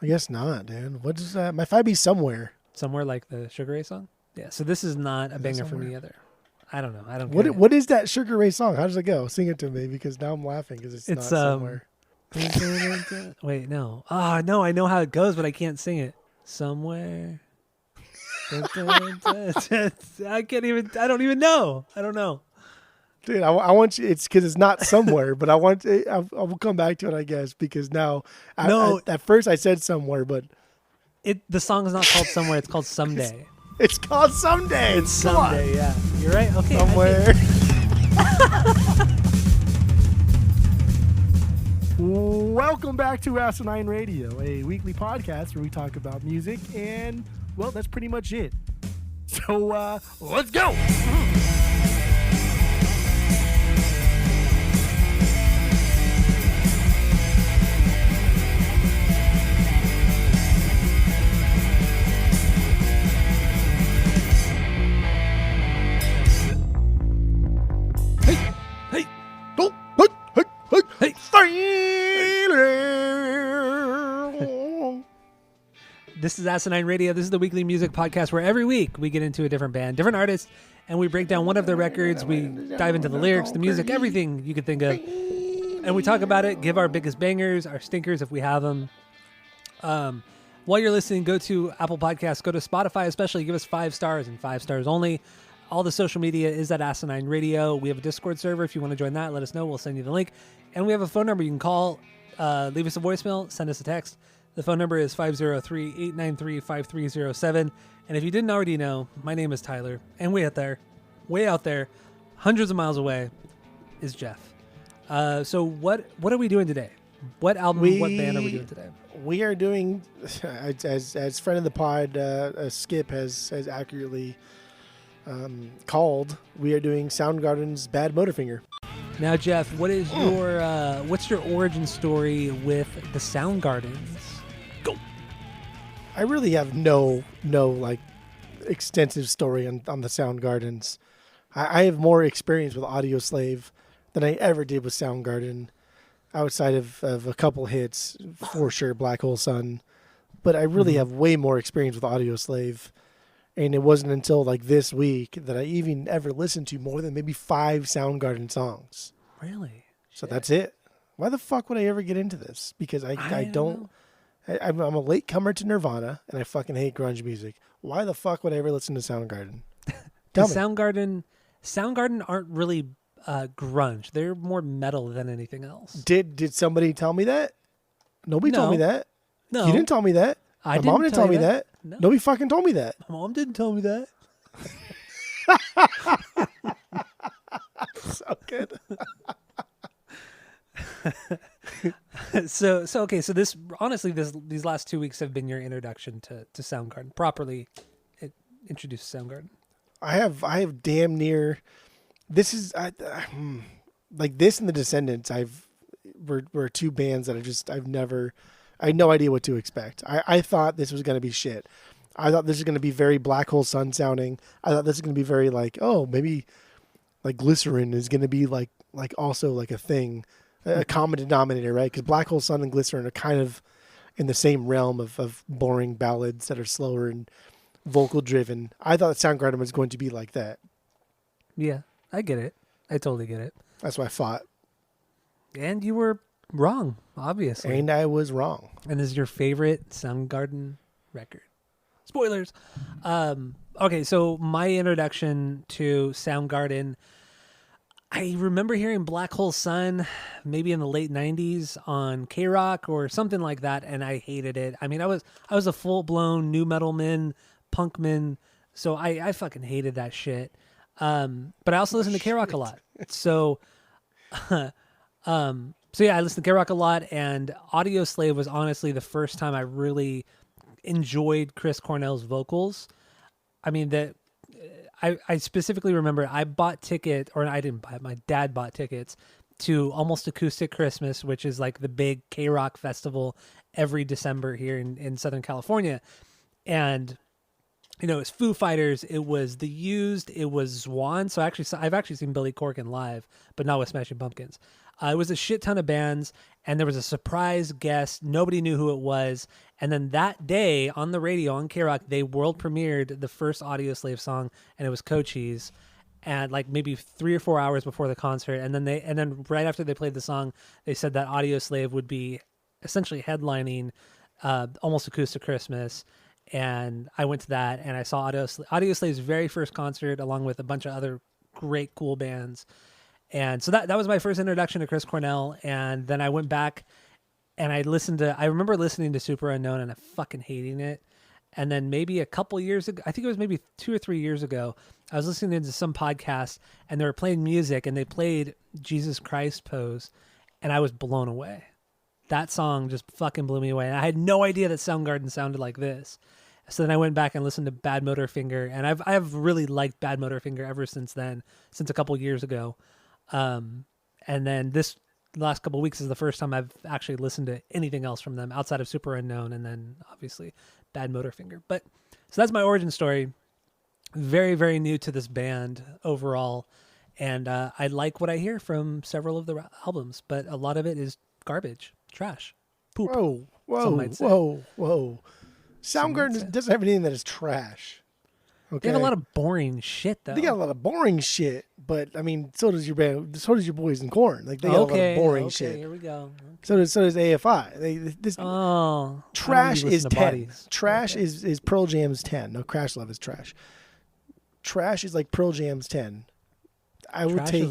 I guess not, dude. What is that? My 5B somewhere. Somewhere like the Sugar Ray song? Yeah, so this is not a Is that banger for somewhere? me either. I don't know. I don't get it. What is that Sugar Ray song? How does it go? Sing it to me because now I'm laughing because it's It's not somewhere. wait, no. Ah, no, I know how it goes, but I can't sing it. Somewhere. I can't even. I don't even know. I don't know. Dude, I want you. It's because it's not somewhere, but I want. I will come back to it, I guess, because now. No. At first I said somewhere, but The song is not called Somewhere. It's called Someday. it's called Someday. It's Someday. Yeah, you're right. Okay. Somewhere. Welcome back to Asinine Radio, a weekly podcast where we talk about music, and well, that's pretty much it. So let's go. Hey. This is Asinine Radio. This is the weekly music podcast where every week we get into a different band, different artist, and we break down one of their records. We dive into the lyrics, the music, everything you could think of, and we talk about it, give our biggest bangers, our stinkers if we have them. While you're listening, go to Apple Podcasts, go to Spotify especially, give us 5 stars and 5 stars only. All the social media is at Asinine Radio. We have a Discord server. If you want to join that, let us know. We'll send you the link. And we have a phone number you can call, leave us a voicemail, send us a text. The phone number is 503-893-5307. And if you didn't already know, my name is Tyler. And way out there, hundreds of miles away, is Jeff. So what are we doing today? What album, what band are we doing today? We are doing, as friend of the pod, Skip has accurately called, we are doing Soundgarden's Badmotorfinger. Now, Jeff, what is your what's your origin story with the Soundgardens? Go. I really have no like extensive story on the Soundgardens. I have more experience with Audioslave than I ever did with Soundgarden, outside of a couple hits, for sure, Black Hole Sun. But I really have way more experience with Audioslave. And it wasn't until like this week that I even ever listened to more than maybe 5 Soundgarden songs. Really? So that's it. Why the fuck would I ever get into this? Because I don't. I'm a late comer to Nirvana, and I fucking hate grunge music. Why the fuck would I ever listen to Soundgarden? Tell me. Soundgarden aren't really grunge. They're more metal than anything else. Did somebody tell me that? Nobody told me that. No. You didn't tell me that. My mom didn't tell me that. No. Nobody fucking told me that. My mom didn't tell me that. So good. So this honestly these last 2 weeks have been your introduction to Soundgarden. Properly introduced to Soundgarden. I have damn near. This is like this and the Descendants. Were 2 bands that I had no idea what to expect. I thought this was going to be shit. I thought this was going to be very Black Hole Sun sounding. I thought this was going to be very like, oh, maybe like Glycerin is going to be like also like a thing, a common denominator, right? Because Black Hole Sun and Glycerin are kind of in the same realm of boring ballads that are slower and vocal driven. I thought Soundgarden was going to be like that. Yeah, I get it. I totally get it. That's what I thought. And you were wrong, obviously. And I was wrong. And this is your favorite Soundgarden record. Spoilers. Okay, so my introduction to Soundgarden, I remember hearing Black Hole Sun maybe in the late 90s on K-Rock or something like that, and I hated it. I mean, I was a full-blown nu metal man, punk man, so I fucking hated that shit. But I also listened to K-Rock a lot. So yeah, I listened to K-Rock a lot, and Audioslave was honestly the first time I really enjoyed Chris Cornell's vocals. I mean, I specifically remember I bought ticket, or I didn't buy it, my dad bought tickets to Almost Acoustic Christmas, which is like the big K-Rock festival every December here in Southern California. And, you know, it was Foo Fighters, it was The Used, it was Zwan. So I've actually seen Billy Corgan live, but not with Smashing Pumpkins. It was a shit ton of bands, and there was a surprise guest. Nobody knew who it was. And then that day on the radio on K-Rock, they world premiered the first Audioslave song, and it was Cochise. And like maybe 3 or 4 hours before the concert, and then right after they played the song, they said that Audioslave would be essentially headlining Almost Acoustic Christmas. And I went to that, and I saw Audioslave's very first concert, along with a bunch of other great, cool bands. And so that was my first introduction to Chris Cornell. And then I went back and I remember listening to Super Unknown and fucking hating it. And then maybe a couple years ago, I think it was maybe 2 or 3 years ago, I was listening to some podcast and they were playing music and they played Jesus Christ Pose, and I was blown away. That song just fucking blew me away. And I had no idea that Soundgarden sounded like this. So then I went back and listened to Badmotorfinger, and I've really liked Badmotorfinger ever since then, since a couple years ago. And then this last couple of weeks is the first time I've actually listened to anything else from them outside of Super Unknown, and then obviously Badmotorfinger. But so that's my origin story. Very, very new to this band overall, and I like what I hear from several of the albums, but a lot of it is garbage, trash, poop. Whoa. Soundgarden doesn't have anything that is trash. Okay. They have a lot of boring shit, though. They got a lot of boring shit, but I mean, so does your band. So does your boys in Korn. Like they got a lot of boring shit. Here we go. Okay. So does AFI. Trash is 10. Bodies. Trash is Pearl Jam's 10. No, Crash Love is trash. Trash is like Pearl Jam's 10. I would take.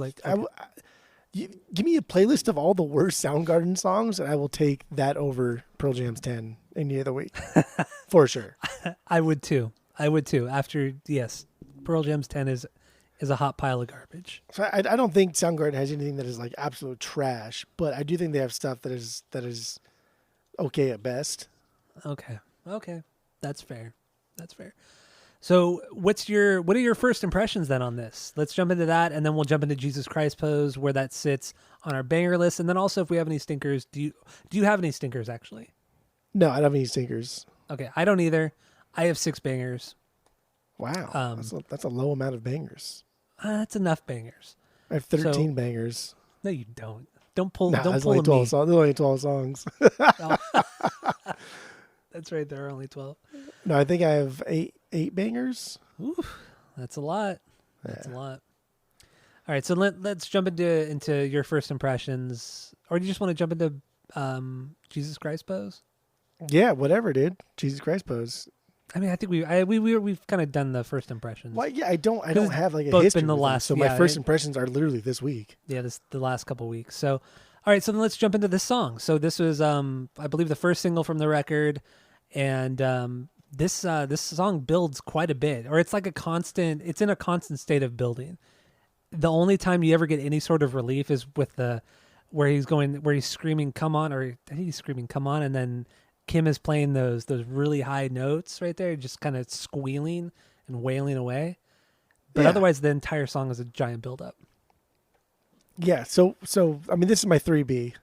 Give me a playlist of all the worst Soundgarden songs, and I will take that over Pearl Jam's 10 any day of the week, for sure. I would too. After Pearl Jam's 10 is a hot pile of garbage. So I don't think Soundgarden has anything that is like absolute trash, but I do think they have stuff that is okay at best. Okay, that's fair. So what are your first impressions then on this? Let's jump into that, and then we'll jump into Jesus Christ Pose, where that sits on our banger list, and then also if we have any stinkers. Do you have any stinkers actually? No, I don't have any stinkers. Okay, I don't either. I have 6 bangers. Wow, that's a low amount of bangers. That's enough bangers. I have 13 bangers. No, you don't. Don't pull. Nah, don't there's pull only a 12 me. songs. There's only 12 songs. That's right. There are only 12. No, I think I have eight bangers. Oof, that's a lot. That's a lot. All right, so let's jump into your first impressions, or do you just want to jump into Jesus Christ Pose? Yeah, whatever, dude. Jesus Christ Pose. I mean, I think we've kind of done the first impressions. Well, yeah, I don't have like a both history been the with last. them, so my first impressions are literally this week. Yeah, the last couple weeks. So, all right, so then let's jump into this song. So this was, I believe, the first single from the record, and this song builds quite a bit, or it's like it's in a constant state of building. The only time you ever get any sort of relief is with where he's screaming "come on," or I think he's screaming "come on," and then Kim is playing those really high notes right there, just kind of squealing and wailing away. But otherwise, the entire song is a giant buildup. Yeah. So I mean, this is my 3B.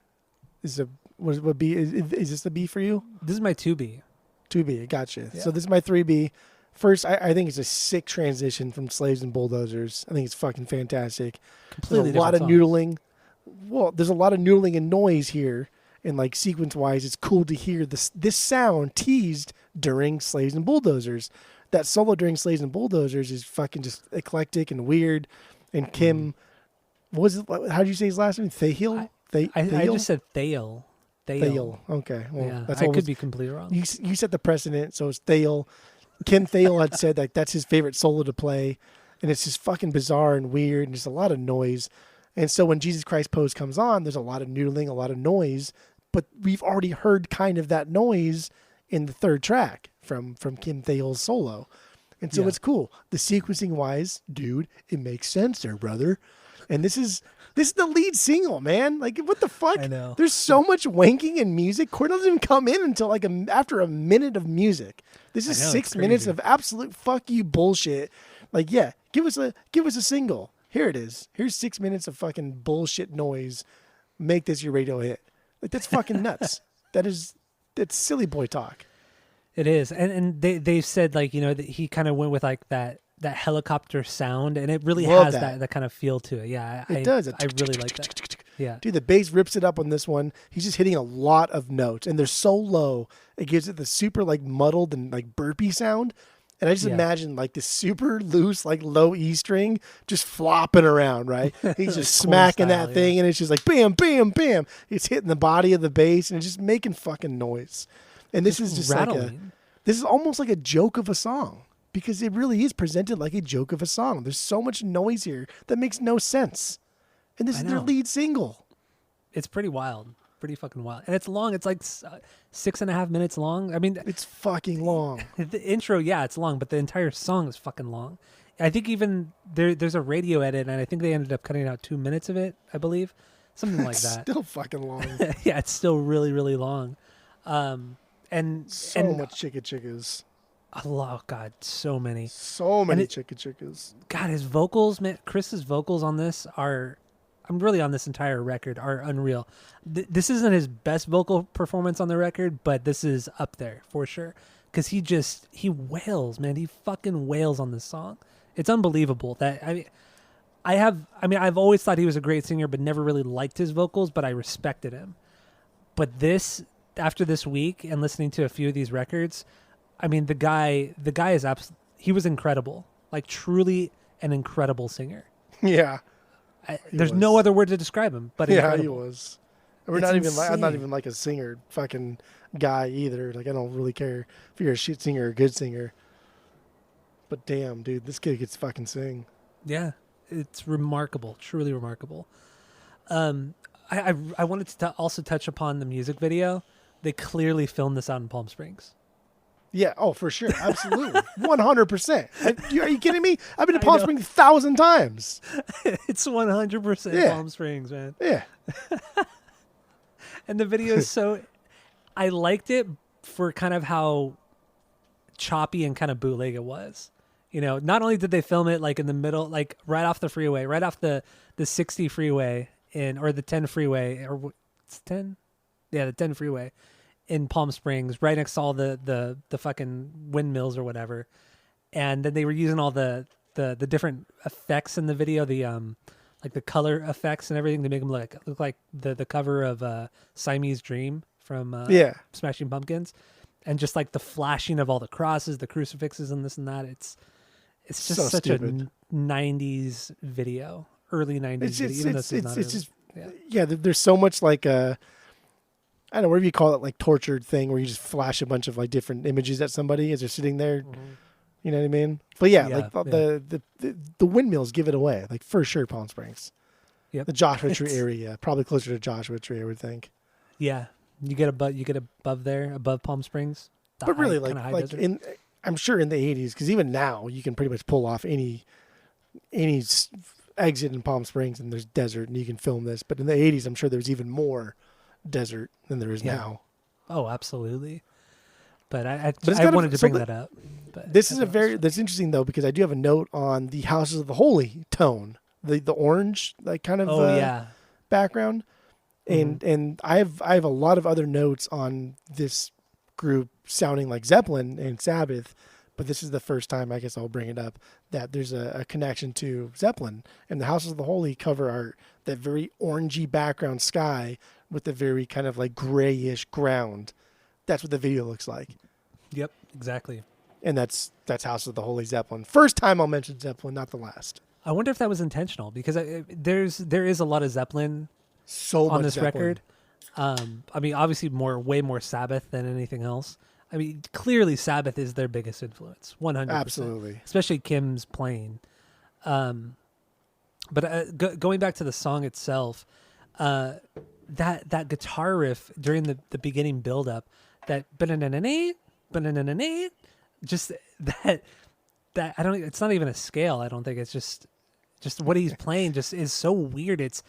What B is this the B for you? This is my 2B. 2B, gotcha. Yeah. So this is my 3B. First, I think it's a sick transition from Slaves and Bulldozers. I think it's fucking fantastic. Completely There's a lot of songs. noodling. Well, there's a lot of noodling and noise here. And like sequence-wise, it's cool to hear this sound teased during Slaves and Bulldozers. That solo during Slaves and Bulldozers is fucking just eclectic and weird. And Kim, what was it? How did you say his last name? Thayil? I just said Thayil. Thayil. Okay. Well, yeah, that's I could be completely wrong. You set the precedent, so it's Thayil. Kim Thayil had said that that's his favorite solo to play, and it's just fucking bizarre and weird, and there's a lot of noise. And so when Jesus Christ Pose comes on, there's a lot of noodling, a lot of noise, but we've already heard kind of that noise in the third track from Kim Thayil's solo. And so it's cool. The sequencing wise, dude, it makes sense there, brother. And this is the lead single, man. Like, what the fuck? I know. There's so much wanking and music. Chord doesn't even come in until like after a minute of music. This is 6 minutes of absolute fuck you bullshit. Like, yeah, give us a single. Here it is. Here's 6 minutes of fucking bullshit noise. Make this your radio hit. Like, that's fucking nuts. That's silly boy talk. It is. And they said, like, you know, that he kind of went with like that helicopter sound, and it really has that kind of feel to it. Yeah, It does. I really like that. Yeah. Dude, the bass rips it up on this one. He's just hitting a lot of notes, and they're so low, it gives it the super like muddled and like burpy sound. And I just Yeah. imagine like this super loose, like low E string just flopping around, right? He's just Corn smacking style, that thing, and it's just like bam, bam, bam. It's hitting the body of the bass, and it's just making fucking noise. And this is just rattling. this is almost like a joke of a song, because it really is presented like a joke of a song. There's so much noise here that makes no sense. And this I is their know. lead single. It's pretty wild. Pretty fucking wild. And it's long. It's like 6.5 minutes long. I mean, It's fucking long. the intro, yeah, it's long, but the entire song is fucking long. I think even there's a radio edit, and I think they ended up cutting out 2 minutes of it, I believe. Something like that. Still fucking long. Yeah, it's still really, really long. And So much chickas. oh God, so many. So many it- chickas. God, his vocals, man, Chris's vocals on this are, I'm really on this entire record, are unreal. This isn't his best vocal performance on the record, but this is up there for sure. Because he wails, man. He fucking wails on this song. It's unbelievable. I've always thought he was a great singer, but never really liked his vocals, but I respected him. But this, after this week and listening to a few of these records, I mean, the guy is he was incredible. Like, truly an incredible singer. Yeah. There's was. no other word to describe him but Yeah, incredible. he was. We're It's not even I'm not insane. even like a singer fucking guy either. Like, I don't really care if you're a shit singer or a good singer. But damn, dude, this kid gets fucking sing. Yeah, it's remarkable, truly remarkable. I wanted to also touch upon the music video. They clearly filmed this out in Palm Springs. Yeah, oh, for sure. Absolutely. 100%. Are you kidding me? I've been to I Palm know. Springs 1,000 times. It's 100% Yeah. Palm Springs, man. Yeah. And the video is so, I liked it for kind of how choppy and kind of bootleg it was. You know, not only did they film it like in the middle, like right off the freeway, right off the 60 freeway or the 10 freeway, or it's 10? Yeah, the 10 freeway in Palm Springs, right next to all the fucking windmills or whatever. And then they were using all the different effects in the video, like the color effects and everything to make them look like the cover of Siamese Dream from Yeah. Smashing Pumpkins, and just like the flashing of all the crosses, the crucifixes, and this and that. It's just So such stupid. a 90s video, early 90s It's video. just, Even though it's, this is it's, not it's early. just, Yeah. yeah, there's so much like I don't know, whatever you call it, like tortured thing where you just flash a bunch of like different images at somebody as they're sitting there. You know what I mean? But yeah, Yeah, like yeah. the windmills give it away, like for sure. Palm Springs, Yep. the Joshua Tree It's- area, probably closer to Joshua Tree, I would think. Yeah, you get above there, above Palm Springs. The But really, high- kinda high like desert. I'm sure in the 80s, because even now you can pretty much pull off any exit in Palm Springs and there's desert and you can film this. But in the 80s, I'm sure there's even more desert than there is Yeah. now. Oh, absolutely. But I But it's I kind of- wanted to so bring the- that up. But This I is a thought it was- that's interesting though, because I do have a note on the Houses of the Holy tone, the orange like kind of Oh yeah. background, and I have a lot of other notes on this group sounding like Zeppelin and Sabbath, but this is the first time I guess I'll bring it up that there's a connection to Zeppelin and the Houses of the Holy cover art, that very orangey background sky with the very kind of like grayish ground. That's what the video looks like. Yep. Exactly. And that's House of the Holy Zeppelin. First time I'll mention Zeppelin, not the last. I wonder if that was intentional because there is a lot of Zeppelin So on much this Zeppelin. record. I mean, obviously way more Sabbath than anything else. I mean, clearly Sabbath is their biggest influence, 100%. Absolutely. Especially Kim's playing. But going back to the song itself, that guitar riff during the beginning build up, that just that I don't. It's not even a scale. I don't think it's just what he's playing. Just is so weird. It's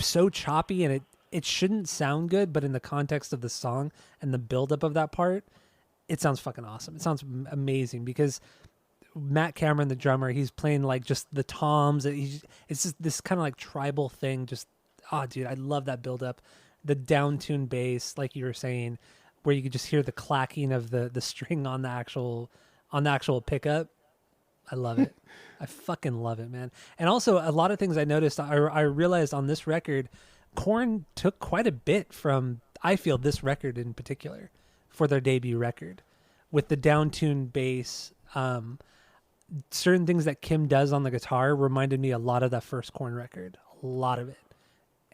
so choppy and it shouldn't sound good, but in the context of the song and the buildup of that part, it sounds fucking awesome. It sounds amazing because Matt Cameron, the drummer, he's playing like just the toms. It's just this kind of like tribal thing. Just, dude, I love that buildup. The down-tuned bass, like you were saying, where you could just hear the clacking of the string on the actual pickup. I love it. I fucking love it, man. And also, a lot of things I noticed, I realized on this record, Korn took quite a bit from, I feel, this record in particular for their debut record. With the down-tuned bass, certain things that Kim does on the guitar reminded me a lot of that first Korn record. A lot of it.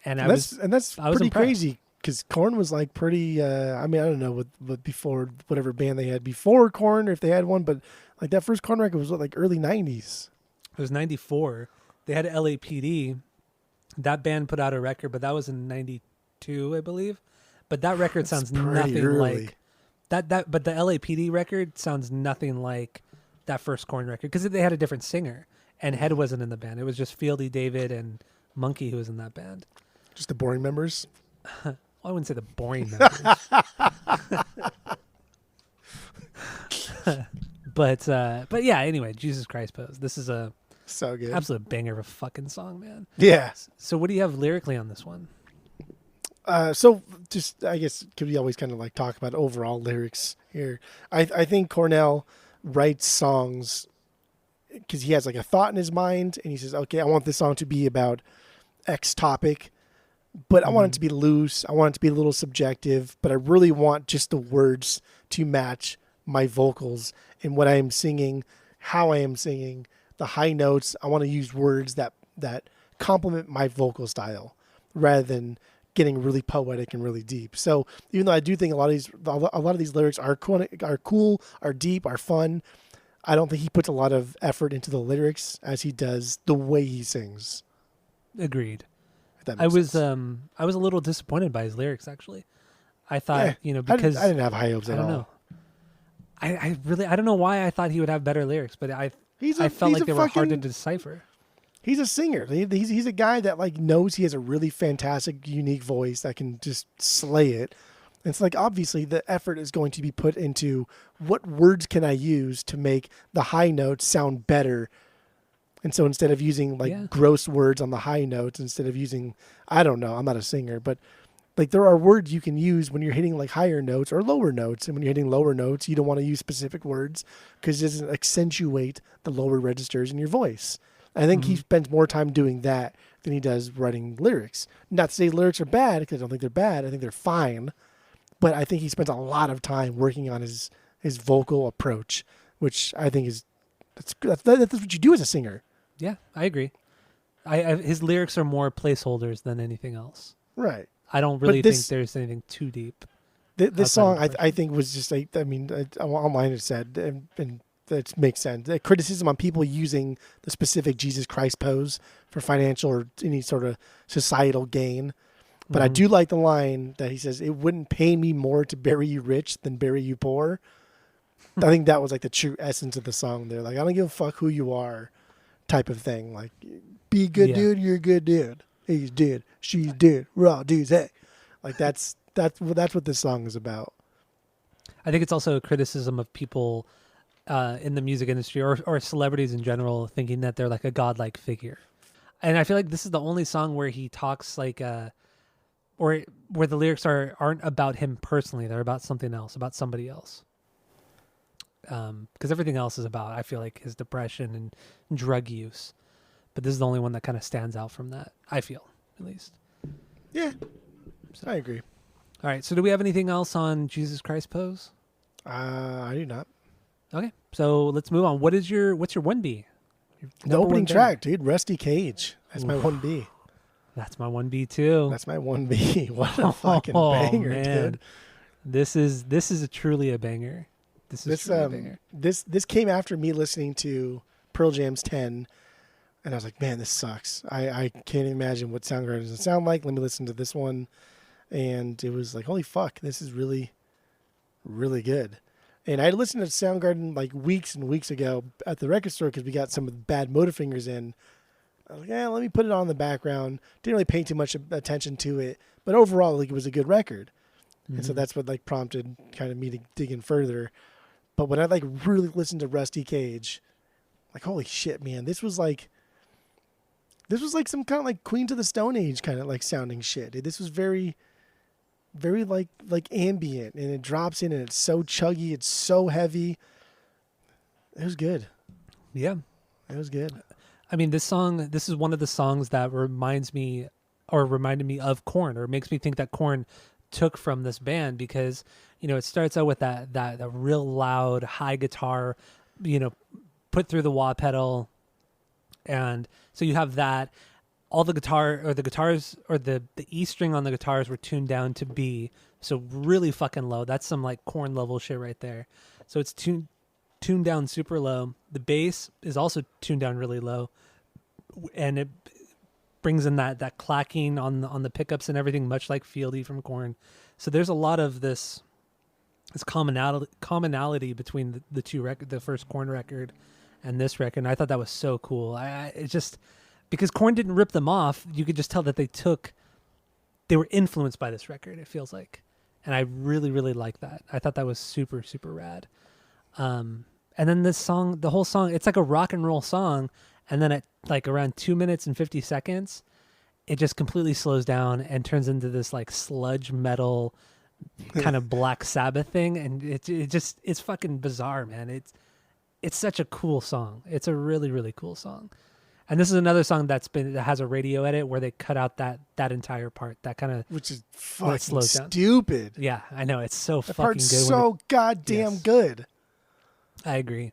And that's I was pretty impressed. crazy because Korn was like pretty. I mean, I don't know what before whatever band they had before Korn, or if they had one, but like that first Korn record was like early '90s. It was 94. They had LAPD. That band put out a record, but that was in 92, I believe. But that record sounds pretty nothing early. like that. But the LAPD record sounds nothing like that first Korn record because they had a different singer, and Head wasn't in the band. It was just Fieldy David and Monkey who was in that band. Just the boring members. Well, I wouldn't say the boring members. But yeah, anyway, Jesus Christ Pose. This is a So good. absolute banger of a fucking song, man. Yeah. So what do you have lyrically on this one? So just, I guess, could we always kind of like talk about overall lyrics here? I think Cornell writes songs because he has like a thought in his mind and he says, okay, I want this song to be about X topic, but I want it to be loose. I want it to be a little subjective, but I really want just the words to match my vocals and what I am singing, how I am singing, the high notes. I want to use words that complement my vocal style rather than getting really poetic and really deep. So even though I do think a lot of these lyrics are cool, are deep, are fun, I don't think he puts a lot of effort into the lyrics as he does the way he sings. Agreed. If that I makes was sense. I was a little disappointed by his lyrics actually. I thought, Yeah, because I didn't have high hopes I at don't all. know. I really don't know why I thought he would have better lyrics, but I felt he's like a they were hard to fucking- decipher. He's a singer. He's a guy that like knows he has a really fantastic, unique voice that can just slay it. And it's like obviously the effort is going to be put into what words can I use to make the high notes sound better. And so instead of using like gross words on the high notes, instead of using, I don't know, I'm not a singer, but like there are words you can use when you're hitting like higher notes or lower notes. And when you're hitting lower notes, you don't want to use specific words because it doesn't accentuate the lower registers in your voice. I think he spends more time doing that than he does writing lyrics. Not to say lyrics are bad, because I don't think they're bad. I think they're fine. But I think he spends a lot of time working on his vocal approach, which I think that's what you do as a singer. Yeah, I agree. His lyrics are more placeholders than anything else. Right. I don't really think there's anything too deep. This song, I think, was just like, I mean, online it said, and that makes sense. A criticism on people using the specific Jesus Christ pose for financial or any sort of societal gain. But I do like the line that he says, "It wouldn't pay me more to bury you rich than bury you poor." I think that was like the true essence of the song there. Like, I don't give a fuck who you are type of thing. Like, be a good dude, you're a good dude. He's dude, she's dude, we're all dudes, hey. Like, that's what this song is about. I think it's also a criticism of people in the music industry or celebrities in general thinking that they're like a godlike figure. And I feel like this is the only song where he talks like or where the lyrics aren't about him personally. They're about something else, about somebody else. Because everything else is about, I feel like, his depression and drug use. But this is the only one that kind of stands out from that, I feel, at least. Yeah, I agree. All right, so do we have anything else on Jesus Christ Pose? I do not. Okay, so let's move on. What's your 1B? The opening track, dude, Rusty Cage. That's my 1B. That's my 1B too. That's my 1B. What a fucking banger, man. dude. This is truly a banger. This came after me listening to Pearl Jam's 10, and I was like, man, this sucks. I can't imagine what Soundgarden doesn't sound like. Let me listen to this one. And it was like, holy fuck, this is really, really good. And I listened to Soundgarden like weeks and weeks ago at the record store because we got some of the Badmotorfingers in. I was like, yeah, let me put it on in the background. Didn't really pay too much attention to it, but overall, like, it was a good record. And so that's what like prompted kind of me to dig in further. But when I like really listened to Rusty Cage, like, holy shit, man, this was like some kind of like Queens of the Stone Age kind of like sounding shit. Dude, this was very, very like ambient, and it drops in and it's so chuggy, it's so heavy. It was good. Yeah. It was good. I mean, this is one of the songs that reminds me or reminded me of Korn, or makes me think that Korn took from this band, because, it starts out with that real loud high guitar, put through the wah pedal. And so you have that, all the guitars or the E string on the guitars were tuned down to B. So really fucking low. That's some like Korn level shit right there. So it's tuned down super low. The bass is also tuned down really low, and it brings in that clacking on the pickups and everything, much like Fieldy from Korn. So there's a lot of this commonality between the two the first Korn record and this record. And I thought that was so cool. It's just because Korn didn't rip them off, you could just tell that they were influenced by this record. It feels like, and I really, really like that. I thought that was super, super rad. And then this song, the whole song, it's like a rock and roll song. And then at like around 2 minutes and 50 seconds, it just completely slows down and turns into this like sludge metal kind of Black Sabbath thing. And it's fucking bizarre, man. It's such a cool song. It's a really, really cool song. And this is another song that has a radio edit where they cut out that entire part, that kind of, which is fucking stupid. Yeah, I know, it's so that fucking part's good. So goddamn good. I agree,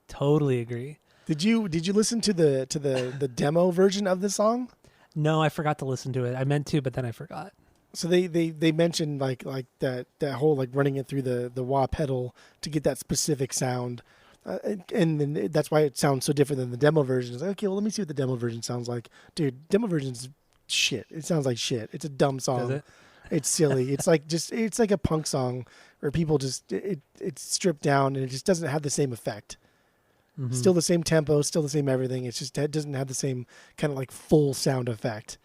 totally agree. Did you listen to the demo version of the song? No, I forgot to listen to it. I meant to, but then I forgot. So they mentioned like that whole like running it through the wah pedal to get that specific sound. And then that's why it sounds so different than the demo version. It's like, okay, well, let me see what the demo version sounds like. Dude, demo version's shit. It sounds like shit. It's a dumb song. Does it? It's silly. It's like a punk song where people just it's stripped down and it just doesn't have the same effect. Mm-hmm. Still the same tempo, still the same everything. It's just it doesn't have the same kind of like full sound effect.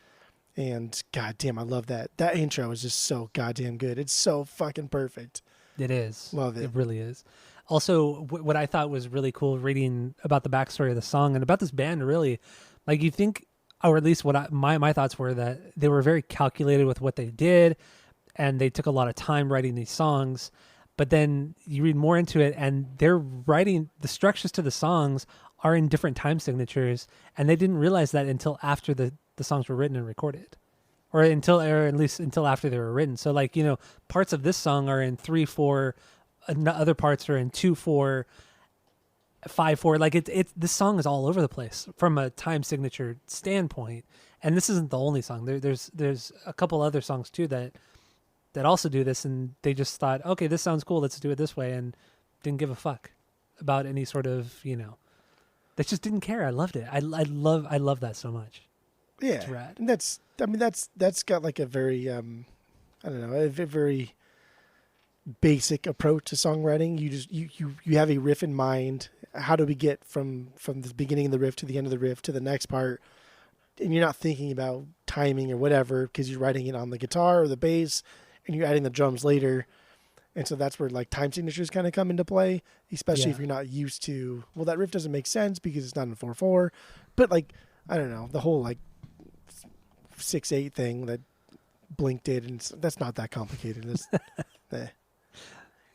And goddamn, I love that. That intro is just so goddamn good. It's so fucking perfect. It is. Love it. It really is. Also, what I thought was really cool reading about the backstory of the song and about this band, really, like you think, or at least what my thoughts were, that they were very calculated with what they did, and they took a lot of time writing these songs. But then you read more into it, and they're writing the structures to the songs are in different time signatures, and they didn't realize that until after the songs were written and recorded, or at least until after they were written. So like, parts of this song are in 3/4. Other parts are in 2/4, 5/4. Like this song is all over the place from a time signature standpoint. And this isn't the only song. There's a couple other songs too that also do this, and they just thought, okay, this sounds cool, let's do it this way, and didn't give a fuck about any sort of, they just didn't care. I loved it. I love that so much. Yeah, it's rad. And that's got like a very I don't know, a very basic approach to songwriting. You just you have a riff in mind. How do we get from the beginning of the riff to the end of the riff to the next part? And you're not thinking about timing or whatever, because you're writing it on the guitar or the bass, and you're adding the drums later. And so that's where like time signatures kind of come into play, especially if you're not used to, well, that riff doesn't make sense because it's not in 4/4. But like, I don't know, the whole like 6/8 thing that Blink did, and that's not that complicated. It's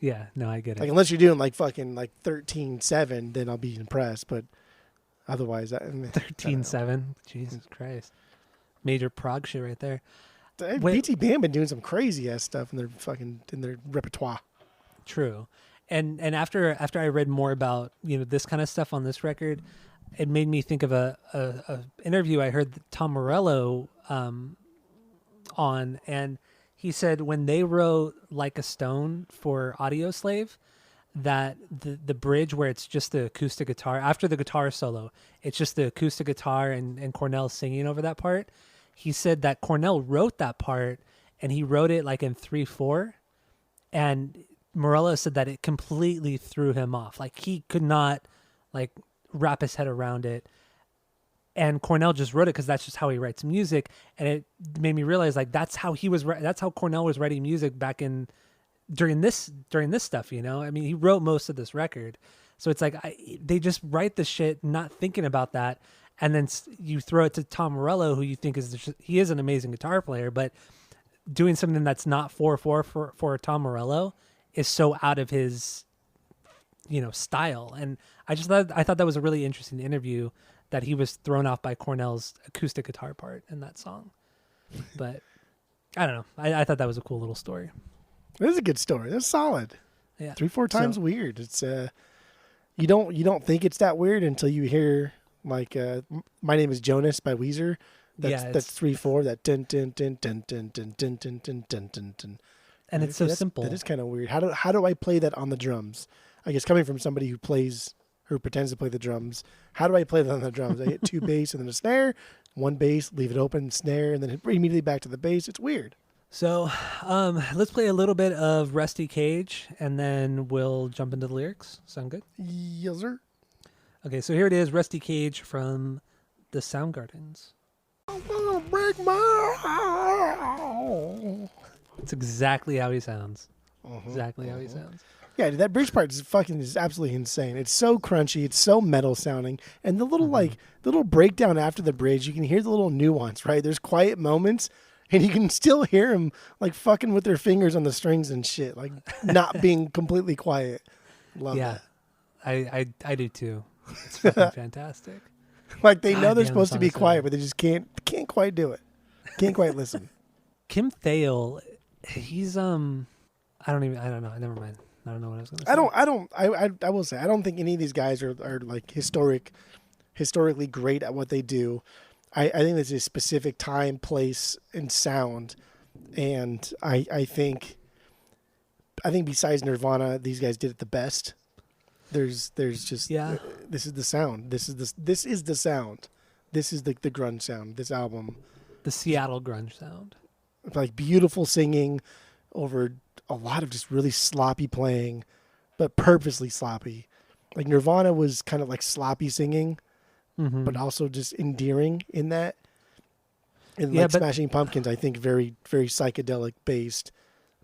Yeah, no, I get it. Like, unless you're doing like fucking like 13/7, then I'll be impressed. But otherwise, 13/7. Jesus Christ, major prog shit right there. BT Band been doing some crazy ass stuff in their repertoire. True, and after I read more about this kind of stuff on this record, it made me think of a interview I heard Tom Morello on, and he said when they wrote Like a Stone for Audioslave, that the bridge where it's just the acoustic guitar, after the guitar solo, it's just the acoustic guitar and Cornell singing over that part. He said that Cornell wrote that part, and he wrote it like in 3/4, and Morello said that it completely threw him off. Like he could not like wrap his head around it. And Cornell just wrote it because that's just how he writes music, and it made me realize like that's how Cornell was writing music back in during this stuff. I mean, he wrote most of this record, so it's like they just write the shit not thinking about that, and then you throw it to Tom Morello, who you think he is an amazing guitar player, but doing something that's not 4/4 for Tom Morello is so out of his style. And I thought that was a really interesting interview, that he was thrown off by Cornell's acoustic guitar part in that song. But I don't know. I thought that was a cool little story. It is a good story. That's solid. Yeah. 3-4 times weird. It's you don't think it's that weird until you hear like My Name Is Jonas by Weezer. That's 3-4. That dun dun dun dun dun dun dun dun dun dun dun dun. And it's so simple. That is kind of weird. How do I play that on the drums? I guess coming from somebody who pretends to play the drums, how do I play that on the drums? I hit 2 bass and then a snare, 1 bass, leave it open, snare, and then hit immediately back to the bass. It's weird. So let's play a little bit of Rusty Cage, and then we'll jump into the lyrics. Sound good? Yes, sir. Okay, so here it is, Rusty Cage from the Soundgardens. I'm gonna break my heart. It's exactly how he sounds. Exactly how he sounds. Yeah, dude, that bridge part is absolutely insane. It's so crunchy. It's so metal sounding. And the little the little breakdown after the bridge, you can hear the little nuance, right? There's quiet moments, and you can still hear them like fucking with their fingers on the strings and shit, like not being completely quiet. Love that. I do too. It's fucking fantastic. Like they know they're damn, supposed to be song is quiet, so but they just can't quite do it. Can't quite listen. Kim Thale, he's I don't know. Never mind. I don't know what I was going to say. I will say I don't think any of these guys are like historically great at what they do. I think there's a specific time, place, and sound, and I think besides Nirvana, these guys did it the best. There's just this is the sound. This is the sound. This is the grunge sound. This album, the Seattle grunge sound, like beautiful singing over a lot of just really sloppy playing, but purposely sloppy. Like Nirvana was kind of like sloppy singing, but also just endearing in that. And like Smashing Pumpkins, I think very, very psychedelic based.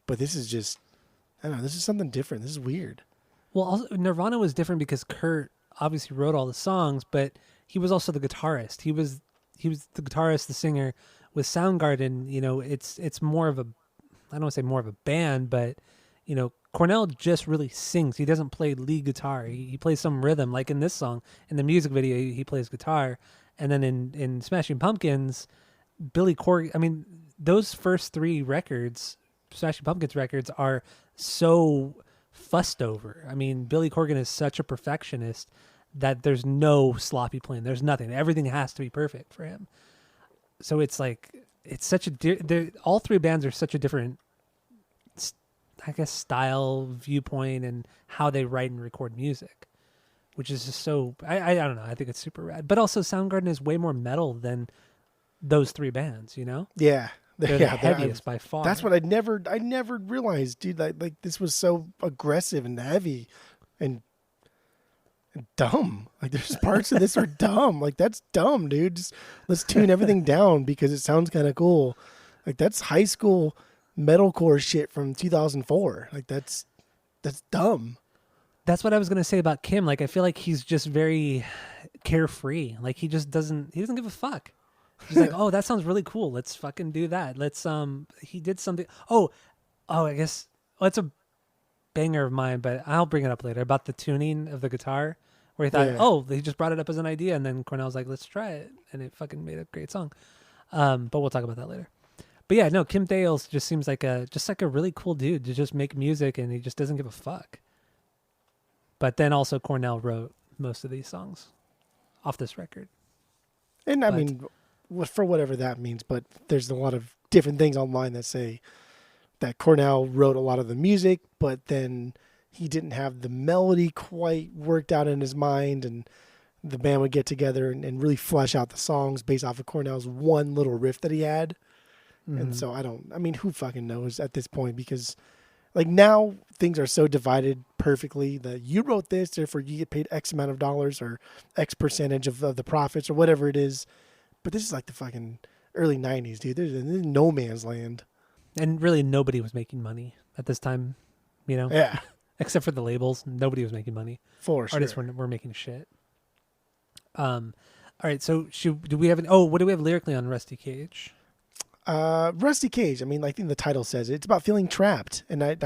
But this is just, I don't know, this is something different. This is weird. Well, also, Nirvana was different because Kurt obviously wrote all the songs, but he was also the guitarist. He was the guitarist, the singer. With Soundgarden, it's more of a, I don't want to say more of a band, but Cornell just really sings. He doesn't play lead guitar. He plays some rhythm, like in this song. In the music video, he plays guitar, and then in Smashing Pumpkins, Billy Corgan. I mean, those first 3 records, Smashing Pumpkins records, are so fussed over. I mean, Billy Corgan is such a perfectionist that there's no sloppy playing. There's nothing. Everything has to be perfect for him. So it's like, it's such a all 3 bands are such a different, I guess, style, viewpoint, and how they write and record music, which is just so, I don't know. I think it's super rad. But also Soundgarden is way more metal than those 3 bands, Yeah. They're the heaviest by far. That's what I never realized, dude. Like this was so aggressive and heavy and dumb. Like there's parts of this are dumb. Like that's dumb, dude. Just let's tune everything down because it sounds kind of cool. Like that's high school metalcore shit from 2004. Like that's dumb. That's what I was going to say about Kim. Like I feel like he's just very carefree. Like he doesn't give a fuck. He's like, "Oh, that sounds really cool. Let's fucking do that. Let's he did something. Oh, I guess it's a banger of mine, but I'll bring it up later about the tuning of the guitar, where he thought, he just brought it up as an idea, and then Cornell's like, let's try it, and it fucking made a great song. But we'll talk about that later. But yeah, no, Kim Thales just seems like a really cool dude to just make music, and he just doesn't give a fuck. But then also Cornell wrote most of these songs off this record. And I mean, for whatever that means, but there's a lot of different things online that say that Cornell wrote a lot of the music, but then he didn't have the melody quite worked out in his mind, and the band would get together and really flesh out the songs based off of Cornell's one little riff that he had. And so who fucking knows at this point, because like now things are so divided perfectly that you wrote this, therefore you get paid X amount of dollars or X percentage of the profits or whatever it is. But this is like the fucking early 90s, dude. There's no man's land. And really nobody was making money at this time, Yeah. Except for the labels. Nobody was making money. For sure. Artists were making shit. All right, so what do we have lyrically on Rusty Cage? Rusty Cage. I mean, I think the title says it. It's about feeling trapped. And I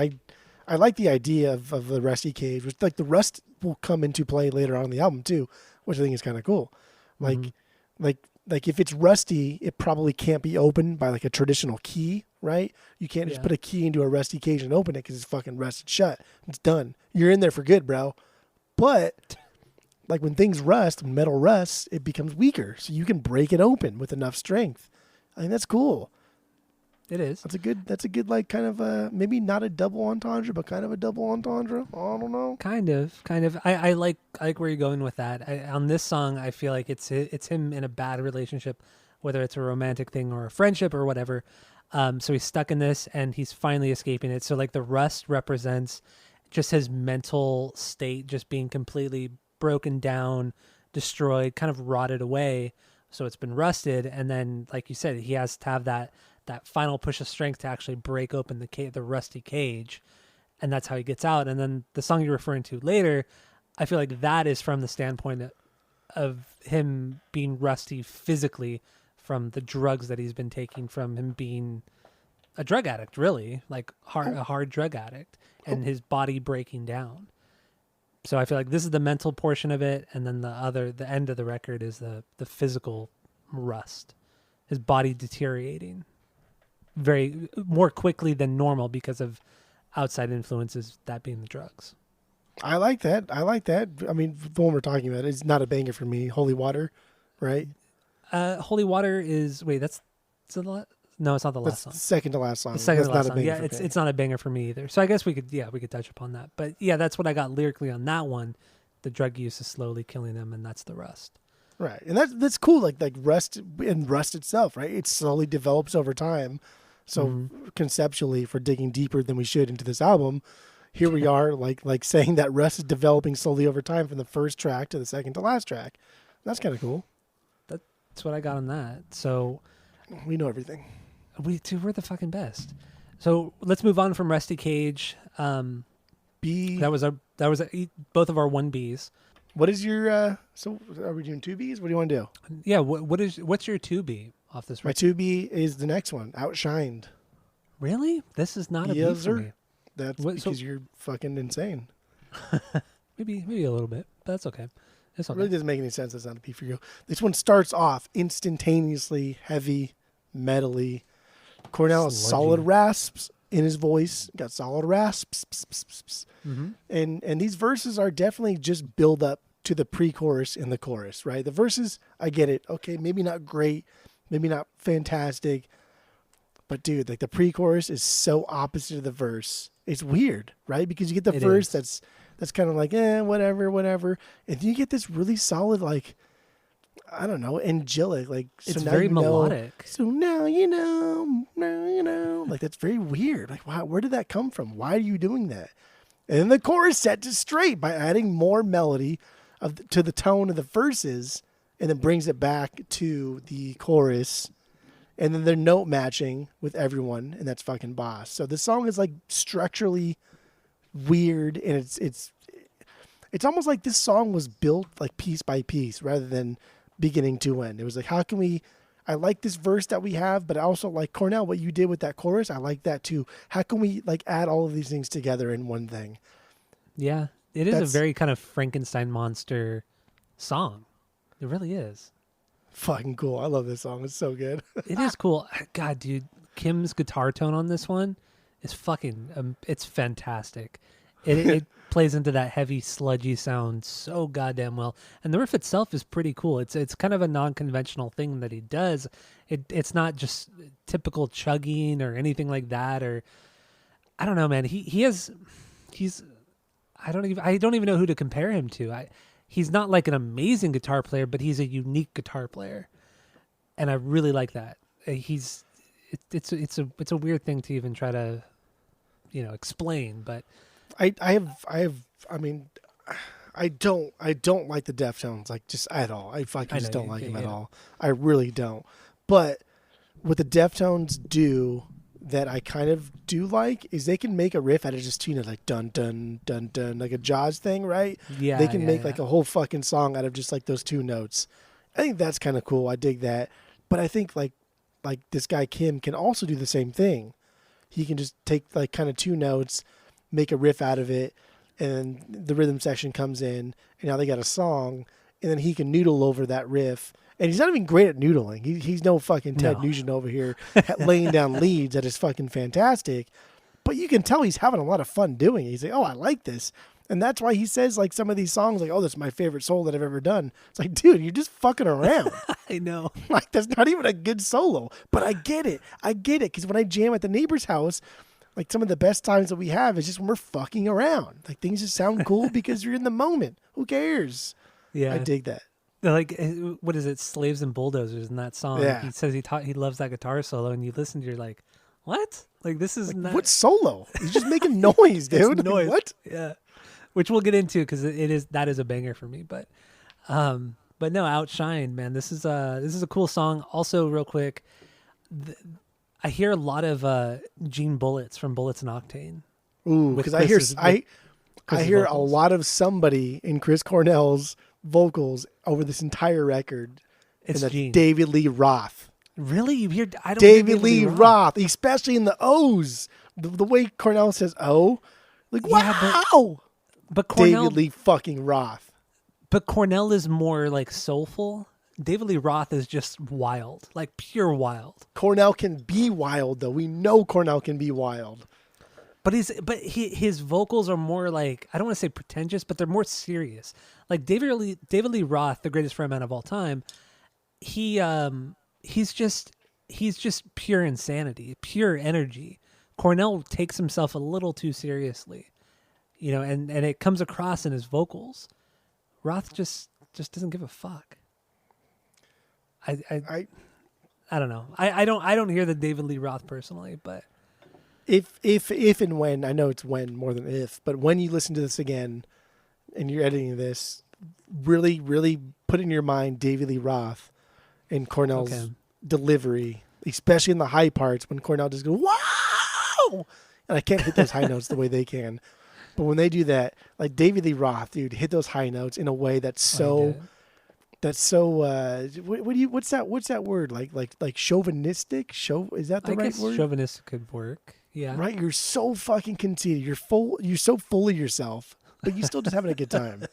I like the idea of the rusty cage, which like the rust will come into play later on in the album too, which I think is kind of cool. Mm-hmm. Like, like, like if it's rusty, it probably can't be opened by like a traditional key, right? You can't just Yeah. put a key into a rusty cage and open it because it's fucking rusted shut. It's done. You're in there for good, bro. But like when things rust, when metal rusts, it becomes weaker, so you can break it open with enough strength. I think that's cool. It is. That's a good like kind of maybe not a double entendre, but kind of a double entendre. I don't know. Kind of. I like where you're going with that. On this song, I feel like it's him in a bad relationship, whether it's a romantic thing or a friendship or whatever. So he's stuck in this, and he's finally escaping it. So like the rust represents just his mental state, just being completely broken down, destroyed, kind of rotted away. So it's been rusted, and then like you said, he has to have that final push of strength to actually break open the rusty cage, and that's how he gets out. And then the song you're referring to later, I feel like that is from the standpoint of him being rusty physically from the drugs that he's been taking, from him being a drug addict, really, like a hard drug addict, and his body breaking down. So I feel like this is the mental portion of it, and then the end of the record is the physical rust, his body deteriorating very more quickly than normal because of outside influences, that being the drugs. I like that. I mean, the one we're talking about is not a banger for me. Holy Water, right? Holy Water is no, it's not the last That's song. the second to last song. The second That's to last not song. a banger Yeah, for me. it's not a banger for me either. So I guess we could touch upon that. But yeah, that's what I got lyrically on that one. The drug use is slowly killing him, and that's the rust. Right, and that's cool. Like rust and rust itself, right? It slowly develops over time. So conceptually, if we're digging deeper than we should into this album, here we are, like saying that rust is developing slowly over time from the first track to the second to last track. That's kind of cool. That's what I got on that. So We know everything. we're the fucking best. So let's move on from Rusty Cage. B. That was both of our 1Bs. What is your? So are we doing 2Bs? What do you want to do? Yeah. What's your 2B off this My record? 2B is the next one, Outshined. Really? This is not a Yes, beat for sir. me. That's What- so- because you're fucking insane. Maybe a little bit, but that's okay. It's It okay. really doesn't make any sense. That's not a beat for you. This one starts off instantaneously heavy, metally. Cornell has Sludgy. solid rasps in his voice. Got solid rasps. Mm-hmm. And these verses are definitely just build up to the pre-chorus and the chorus, right? The verses, I get it. Okay, maybe not great, maybe not fantastic, but dude, like the pre-chorus is so opposite of the verse. It's weird, right? Because you get the It verse is. that's kind of like, whatever. And then you get this really solid, like, I don't know, angelic, like, It's now very you know- melodic. So now you know. Like, that's very weird. Like, wow, where did that come from? Why are you doing that? And then the chorus sets it straight by adding more melody to the tone of the verses, and then brings it back to the chorus. And then they're note matching with everyone, and that's fucking boss. So the song is like structurally weird, and it's almost like this song was built like piece by piece rather than beginning to end. It was like, how can we? I like this verse that we have, but I also like Cornell, what you did with that chorus. I like that too. How can we like add all of these things together in one thing? Yeah, it is That's- a very kind of Frankenstein monster song. It really is. Fucking cool. I love this song. It's so good. It is cool. God, dude, Kim's guitar tone on this one is fucking. It's fantastic. It plays into that heavy, sludgy sound so goddamn well, and the riff itself is pretty cool. It's kind of a non-conventional thing that he does. It's not just typical chugging or anything like that. Or I don't know, man. He's. I don't even know who to compare him to. He's not like an amazing guitar player, but he's a unique guitar player, and I really like that. It's a weird thing to even try to, explain. But I mean, I don't like the Deftones like just at all. I fucking just know, don't like you- them at you know. all. I really don't. But what the Deftones do that I kind of do like is they can make a riff out of just like dun dun dun dun, like a Jaws thing, right? yeah, They can make yeah. like a whole fucking song out of just like those two notes. I think that's kind of cool. I dig that. But I think like this guy Kim can also do the same thing. He can just take like kind of two notes, make a riff out of it, and the rhythm section comes in, and now they got a song, and then he can noodle over that riff. And he's not even great at noodling. He's no fucking Ted Nugent over here laying down leads that is fucking fantastic. But you can tell he's having a lot of fun doing it. He's like, oh, I like this. And that's why he says, like, some of these songs, like, oh, this is my favorite solo that I've ever done. It's like, dude, you're just fucking around. I know. Like, that's not even a good solo. But I get it. Because when I jam at the neighbor's house, like, some of the best times that we have is just when we're fucking around. Like, things just sound cool because you're in the moment. Who cares? Yeah. I dig that. Like, what is it? Slaves and Bulldozers in that song. Yeah. He says he loves that guitar solo, and you listen to, you're like, what? Like, this is Like, not... what solo? He's just making noise, dude. It's noise. Like, what? Yeah. Which we'll get into because that is a banger for me. But no, Outshine, man. This is a cool song. Also, real quick, I hear a lot of Gene Bullets from Bullets and Octane. Ooh, because I hear a lot of somebody in Chris Cornell's vocals over this entire record. It's and that's Gene. David Lee Roth. Really? You hear? I don't hear David Lee Roth, especially in the O's. The way Cornell says "oh," like Yeah, wow. But Cornell, David Lee fucking Roth. But Cornell is more like soulful. David Lee Roth is just wild, like pure wild. Cornell can be wild, though. We know Cornell can be wild. But his vocals are more like, I don't want to say pretentious, but they're more serious. Like David Lee Roth, the greatest frontman of all time, he's just pure insanity, pure energy. Cornell takes himself a little too seriously, and it comes across in his vocals. Roth just doesn't give a fuck. I don't know. I don't hear the David Lee Roth personally, but if and when, I know it's when more than if, but when you listen to this again and you're editing this, really, really put in your mind David Lee Roth and Cornell's delivery, especially in the high parts when Cornell just goes, wow! And I can't hit those high notes the way they can. But when they do that, like David Lee Roth, dude, hit those high notes in a way that's so... what's that word? Like chauvinistic? Is that the right word? Chauvinistic could work. Yeah. Right? You're so fucking conceited. You're so full of yourself, but you're still just having a good time.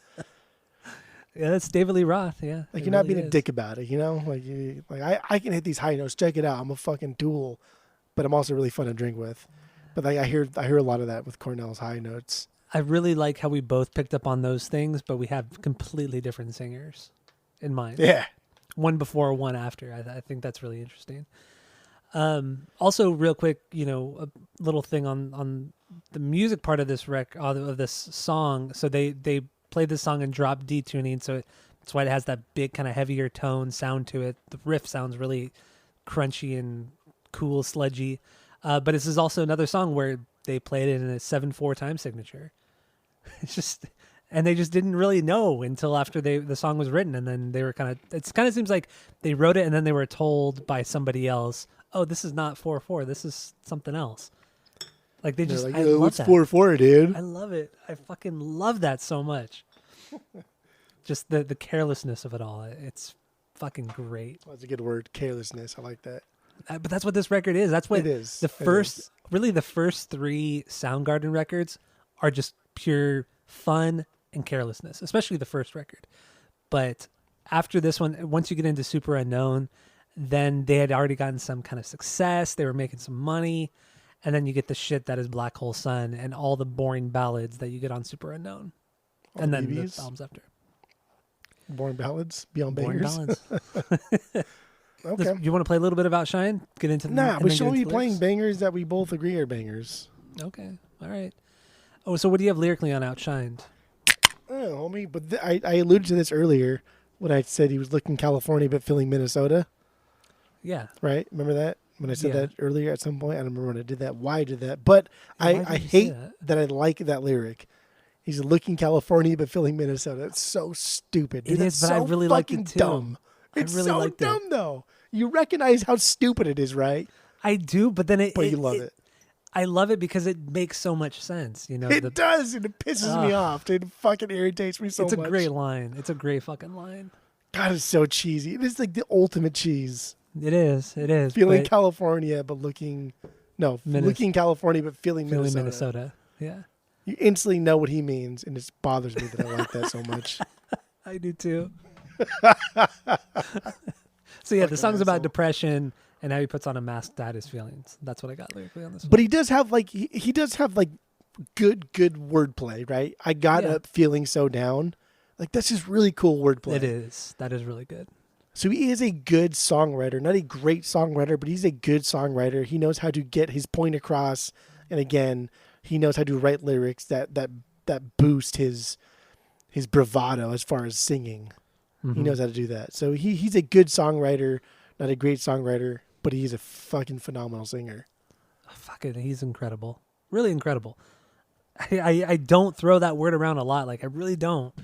Yeah, that's David Lee Roth. Yeah. Like you're not being a dick about it, Like I can hit these high notes. Check it out. I'm a fucking tool, but I'm also really fun to drink with. But like I hear a lot of that with Cornell's high notes. I really like how we both picked up on those things, but we have completely different singers in mind. Yeah. One before, one after. I think that's really interesting. Also, real quick, a little thing on the music part of this of this song. So they played this song in drop D tuning, so that's why it has that big kind of heavier tone sound to it. The riff sounds really crunchy and cool, sludgy. But this is also another song where they played it in a 7/4 time signature. It's just... And they just didn't really know until after the song was written, and then they were it kind of seems like they wrote it and then they were told by somebody else, "Oh, this is not 4/4. This is something else." Like they just, I love it's that. 4/4, dude. I love it. I fucking love that so much. Just the carelessness of it all. It's fucking great. That's a good word, carelessness. I like that. But that's what this record is. That's what it is. The first 3 Soundgarden records are just pure fun and carelessness, especially the first record. But after this one, once you get into Super Unknown, then they had already gotten some kind of success. They were making some money. And then you get the shit that is Black Hole Sun and all the boring ballads that you get on Super Unknown. All and then BBs? the albums after. Boring ballads? Beyond Boring bangers? ballads. Okay. You want to play a little bit of Outshine? Get into we should be playing bangers that we both agree are bangers. Okay. All right. Oh, so what do you have lyrically on Outshined? Oh, homie, but I alluded to this earlier when I said he was looking California but feeling Minnesota. Yeah. Right? Remember that? When I said that earlier at some point? I don't remember when I did that, why I did that. But I hate that I like that lyric. He's looking California but feeling Minnesota. It's so stupid. Dude. It is, but so I really like it too. Dumb. It's really so dumb, though. You recognize how stupid it is, right? I do, but then you love it. I love it because it makes so much sense. It does, and it pisses me off. Dude. It fucking irritates me so much. It's a great line. It's a great fucking line. God, it's so cheesy. It is like the ultimate cheese. It is. Feeling California, but looking... No, looking California, but feeling Minnesota. Yeah. You instantly know what he means, and it bothers me that I like that so much. I do too. So yeah, the Fucking song's asshole. about depression and how he puts on a mask to hide his feelings. That's what I got lyrically on this one. But he does have like he does have like good wordplay, right? I got Yeah. up feeling so down. Like that's just really cool wordplay. It is. That is really good. So he is a good songwriter, not a great songwriter, but he's a good songwriter. He knows how to get his point across, and again, he knows how to write lyrics that boost his bravado as far as singing. Mm-hmm. He knows how to do that. So he's a good songwriter, not a great songwriter, but he's a fucking phenomenal singer. Oh, fuck it, he's incredible. Really incredible. I don't throw that word around a lot. Like I really don't.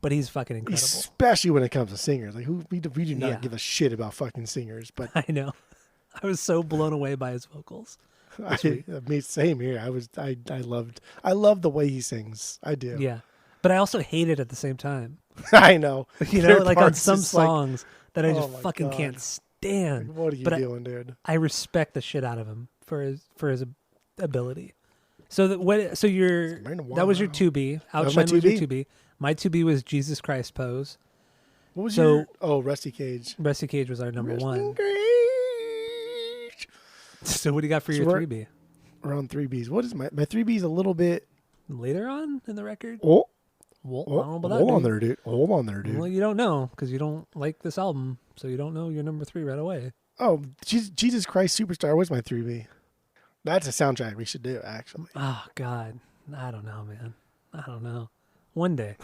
But he's fucking incredible. Especially when it comes to singers. Like we do not Yeah. give a shit about fucking singers, but I know. I was so blown away by his vocals. same here. I loved the way he sings. I do. Yeah. But I also hate it at the same time. I know. You know, There are like on parts some just like, songs that I oh just my fucking God. can't stand. like, what are you But doing, dude? I respect the shit out of him for his ability. So that was your 2B. was my Outshine was your 2B. 2B. My 2B was Jesus Christ Pose. What was So- your Rusty Cage. Rusty Cage was our number Rusty one. Cage. So what do you got for So your we're- 3B? We're on 3Bs. What is my 3B is a little bit Later on in the record? oh, Well, I oh don't know about that. hold on dude. there, dude. Hold on there, dude. Well, you don't know because you don't like this album, so you don't know your number 3 right away. Oh, Jesus Christ Superstar was my 3B. That's a soundtrack we should do, actually. Oh God, I don't know, man. I don't know. One day.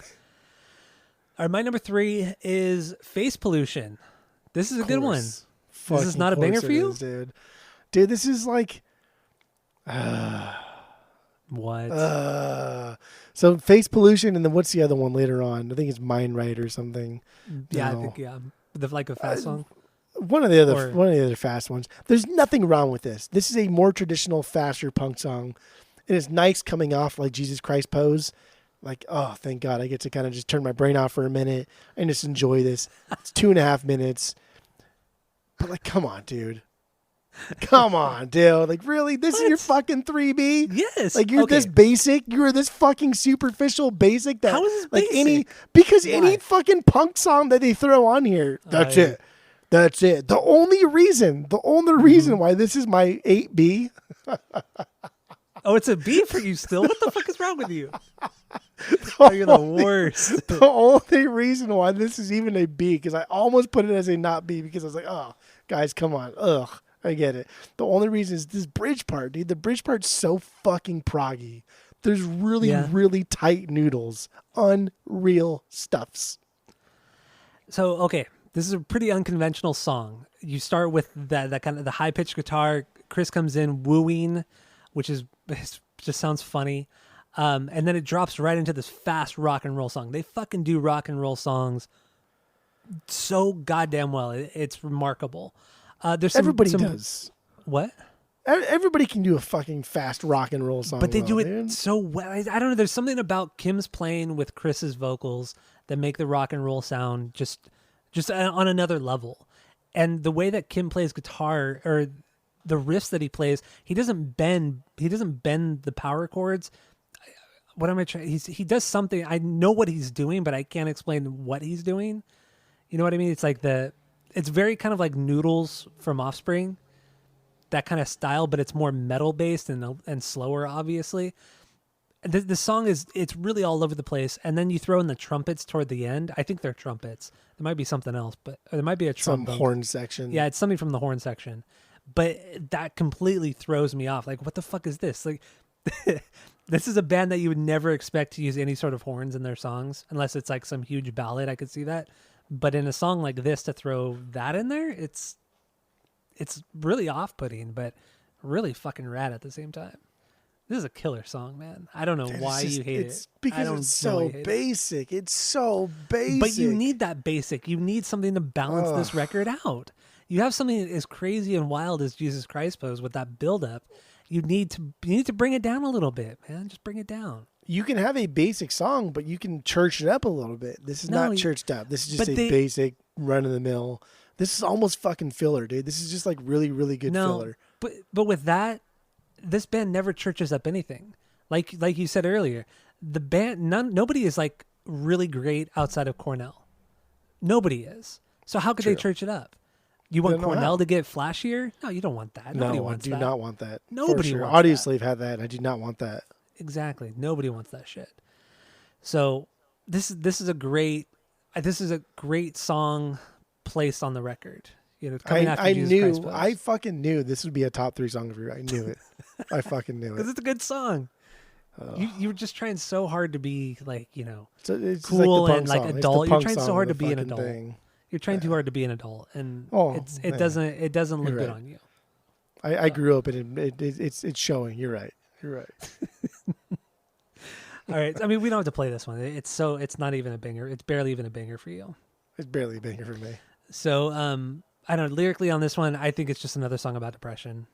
All right, my number 3 is Face Pollution. This is a good one. Course. This is Fucking not a banger course for it you? is, dude. Dude, this is like What? so Face Pollution, and then what's the other one later on? I think it's Mind Right or something. yeah, no. I think like a fast song. One of the other fast ones. There's nothing wrong with this. This is a more traditional, faster punk song. And it's nice coming off like Jesus Christ Pose. Like, oh, thank God I get to kind of just turn my brain off for a minute and just enjoy this. It's 2.5 minutes. But like, come on, dude. Come on, dude. Like, really? This is your fucking 3B? Yes. Like, you're okay. this basic? You're this fucking superficial basic that How is this like basic? because Why? any fucking punk song that they throw on here, that's I- it. That's it. The only reason why this is my 8B. Oh, it's a B for you still. What the fuck is wrong with you? Oh, you're the worst. The only reason why this is even a B, because I almost put it as a not B because I was like, oh, guys, come on. Ugh, I get it. The only reason is this bridge part, dude. The bridge part's so fucking proggy. There's really, Yeah. really tight noodles. Unreal stuffs. So, okay, this is a pretty unconventional song. You start with that kind of the high pitched guitar. Chris comes in wooing, which just sounds funny. And then it drops right into this fast rock and roll song. They fucking do rock and roll songs so goddamn well. It's remarkable. There's Everybody some, does. What? Everybody can do a fucking fast rock and roll song. But they do it dude. so well. I don't know. There's something about Kim's playing with Chris's vocals that make the rock and roll sound just on another level. And the way that Kim plays guitar, or the riffs that he plays, he doesn't bend the power chords. What am I trying? He does something. I know what he's doing, but I can't explain what he's doing. You know what I mean? It's like it's very kind of like Noodles from Offspring, that kind of style, but it's more metal based and slower, obviously. The song it's really all over the place, and then you throw in the trumpets toward the end. I think they're trumpets. There might be something else, but or there might be a Some trombone. horn section. Yeah, it's something from the horn section, but that completely throws me off. Like, what the fuck is this? Like, this is a band that you would never expect to use any sort of horns in their songs, unless it's like some huge ballad. I could see that, but in a song like this, to throw that in there, it's really off-putting, but really fucking rad at the same time. This is a killer song, man. I don't know Dude, why you hate it's it. I because don't it's know why so you hate it. basic. It's so basic. But you need that basic. You need something to balance this record out. You have something as crazy and wild as Jesus Christ Pose with that build-up. You need to bring it down a little bit, man. Just bring it down. You can have a basic song, but you can church it up a little bit. This is not churched up. This is just a basic run-of-the-mill. This is almost fucking filler, dude. This is just like really, really good filler. But with that, this band never churches up anything. Like you said earlier, the band nobody is like really great outside of Cornell. Nobody is. So how could they True. church it up? You They want don't know Cornell how. to get flashier? No, you don't want that. Nobody No, I wants do that. not want that. Nobody for sure. wants Obviously, that. I've had that. I do not want that. Exactly. Nobody wants that shit. So this is a great song placed on the record. You know, coming after I Jesus knew. Christ Pose. I fucking knew this would be a top 3 song of your. I knew it. I fucking knew Because it. it's a good song. You were just trying so hard to be like, you know, So it's cool like the punk and like song. It's the adult. You're punk trying so song hard to of the be an fucking adult. thing. You're trying too hard to be an adult, and Oh, it man. doesn't look You're good right. on you. I grew up and it's showing. You're right. You're right. All right. I mean, we don't have to play this one. It's not even a banger. It's barely even a banger for you. It's barely a banger for me. So, I don't know. Lyrically on this one, I think it's just another song about depression.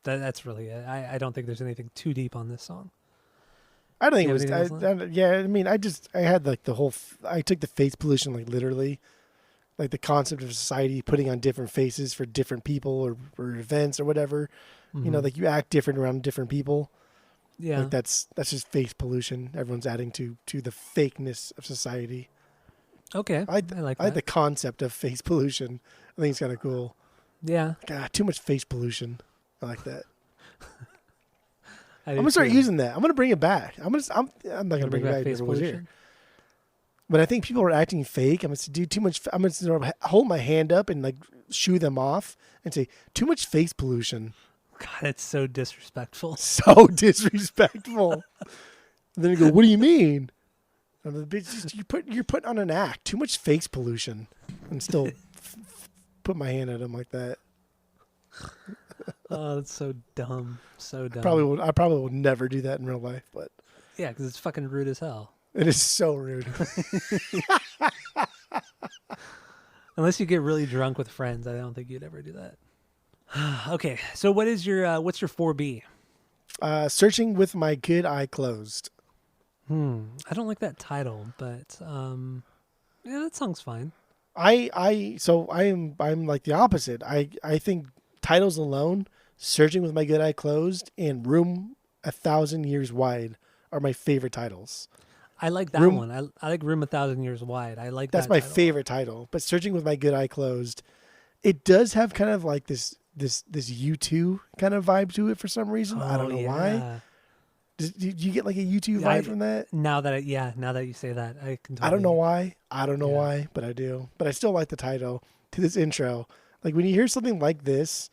That's really it. I don't think there's anything too deep on this song. I don't think You it have was. anything else Yeah, I mean, I had like the whole. I took the face pollution like literally, like the concept of society putting on different faces for different people or events or whatever. You know, Mhm. like you act different around different people. Yeah. Like that's just face pollution. Everyone's adding to the fakeness of society. Okay. I like I like that. the concept of face pollution. I think it's kind of cool. Yeah. God, too much face pollution. I like that. I I'm do gonna start too. using that. I'm gonna bring it back. I'm not gonna bring it back. face It never was here. pollution. But I think people are acting fake. I'm gonna do too much. I'm gonna sort of hold my hand up and like shoo them off and say too much face pollution. God, that's so disrespectful. So disrespectful. And then you go, what do you mean? And the bitch, you're putting on an act. Too much face pollution, and still put my hand at him like that. Oh, that's so dumb. So dumb. I probably will never do that in real life, but Yeah, because it's fucking rude as hell. it is so rude. Unless you get really drunk with friends, I don't think you'd ever do that. Okay, so what's your 4B? Searching with my good eye closed. I don't like that title, but yeah, that song's fine. I'm like the opposite. I think titles alone, Searching with My Good Eye Closed and Room 1,000 Years Wide are my favorite titles. I like that one. I like Room 1,000 Years Wide. I like That's that my title. favorite title. But Searching with My Good Eye Closed, it does have kind of like this U2 kind of vibe to it for some reason. I don't know why. Did you get like a U2 vibe from that? Now that you say that, I can. Totally, I don't know why. I don't know why, but I do. But I still like the title to this intro. Like when you hear something like this,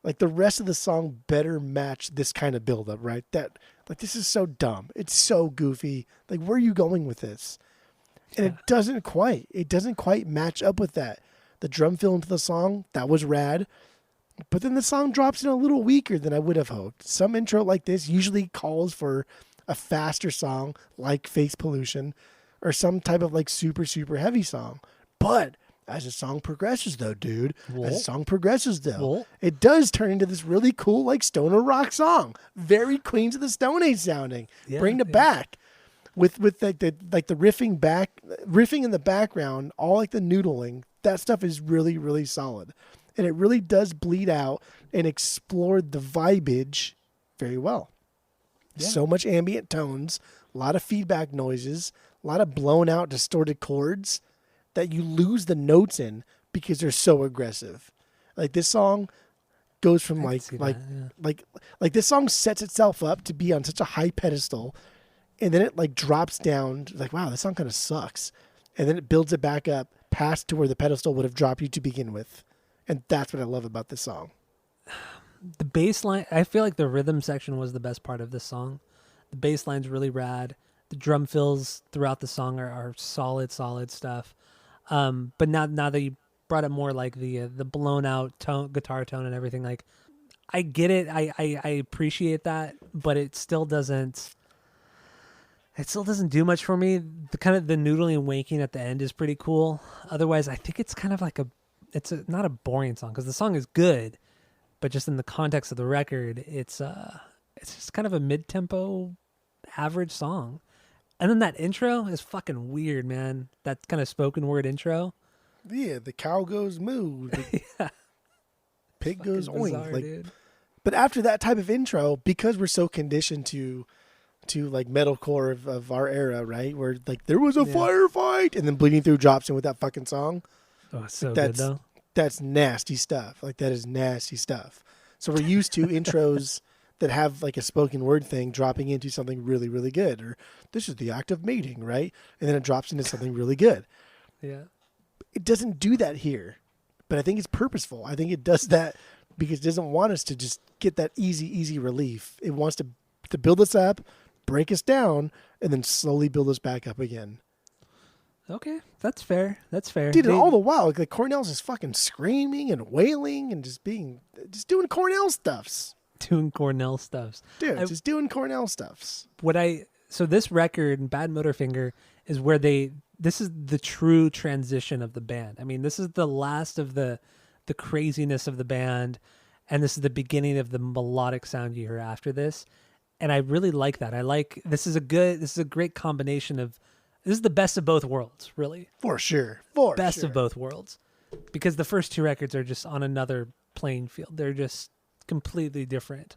like the rest of the song better match this kind of buildup, right? That like this is so dumb. It's so goofy. Like where are you going with this? And it doesn't quite match up with that. The drum fill into the song, that was rad. But then the song drops in a little weaker than I would have hoped. Some intro like this usually calls for a faster song like Face Pollution or some type of like super, super heavy song. But as the song progresses though, dude, it does turn into this really cool like stoner rock song. Very Queens of the Stone Age sounding. Yeah, Bring it back. With like the riffing in the background, all like the noodling, that stuff is really, really solid. And it really does bleed out and explore the vibage very well. Yeah. So much ambient tones, a lot of feedback noises, a lot of blown out distorted chords that you lose the notes in because they're so aggressive. Like this song goes from like this song sets itself up to be on such a high pedestal, and then it like drops down like, wow, this song kind of sucks. And then it builds it back up past to where the pedestal would have dropped you to begin with. And that's what I love about this song. The bass line, I feel like the rhythm section was the best part of this song. The bass line's really rad. The drum fills throughout the song are solid stuff. But now that you brought it more like the blown out guitar tone and everything, like I get it. I appreciate that, but it still doesn't do much for me. The kind of the noodling and wanking at the end is pretty cool. Otherwise, I think it's kind of like not a boring song because the song is good, but just in the context of the record, it's just kind of a mid-tempo, average song. And then that intro is fucking weird, man. That kind of spoken word intro. Yeah, the cow goes moo. The pig goes Bizarre, oink. Like, dude. but after that type of intro, because we're so conditioned to to like metalcore of our era, right? Where like there was a firefight, and then Bleeding Through drops in with that fucking song. Oh, it's so That's good though. that's nasty stuff. Like that is nasty stuff. So we're used to intros that have like a spoken word thing dropping into something really, really good. Or this is the act of mating, right? And then it drops into something really good. Yeah. It doesn't do that here. But I think it's purposeful. I think it does that because it doesn't want us to just get that easy relief. It wants to build us up, break us down, and then slowly build us back up again. Okay, that's fair. That's fair. Dude, and all the while, like Cornell's just fucking screaming and wailing and just doing Cornell stuffs. Doing Cornell stuffs. Dude, just doing Cornell stuffs. So this record, Badmotorfinger, is where this is the true transition of the band. I mean, this is the last of the craziness of the band, and this is the beginning of the melodic sound you hear after this. And I really like that. This is a great combination of, this is the best of both worlds, really. For sure. Best of both worlds. Because the first two records are just on another playing field. They're just completely different.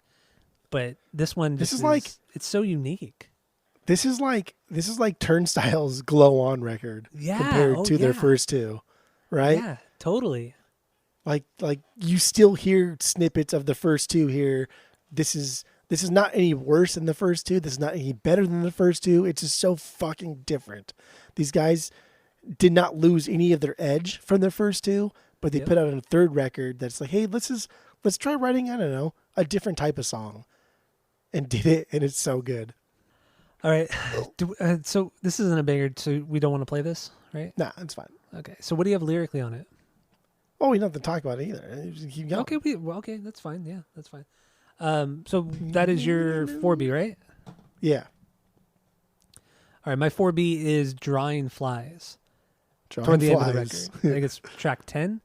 But this one it's so unique. This is like Turnstile's Glow On record compared to their first two, right? Yeah, totally. Like you still hear snippets of the first two here. This is not any worse than the first two. This is not any better than the first two. It's just so fucking different. These guys did not lose any of their edge from their first two, but they put out a third record that's like, hey, let's try writing, I don't know, a different type of song, and did it, and it's so good. All right. So this isn't a banger, so we don't want to play this, right? Nah, it's fine. Okay. So what do you have lyrically on it? Oh, we don't have to talk about it either. Just keep going. Okay. Okay. That's fine. Yeah, that's fine. So that is your 4B, right? Yeah. All right. My 4B is Drawing Flies. Toward the end of the record. I think it's track 10.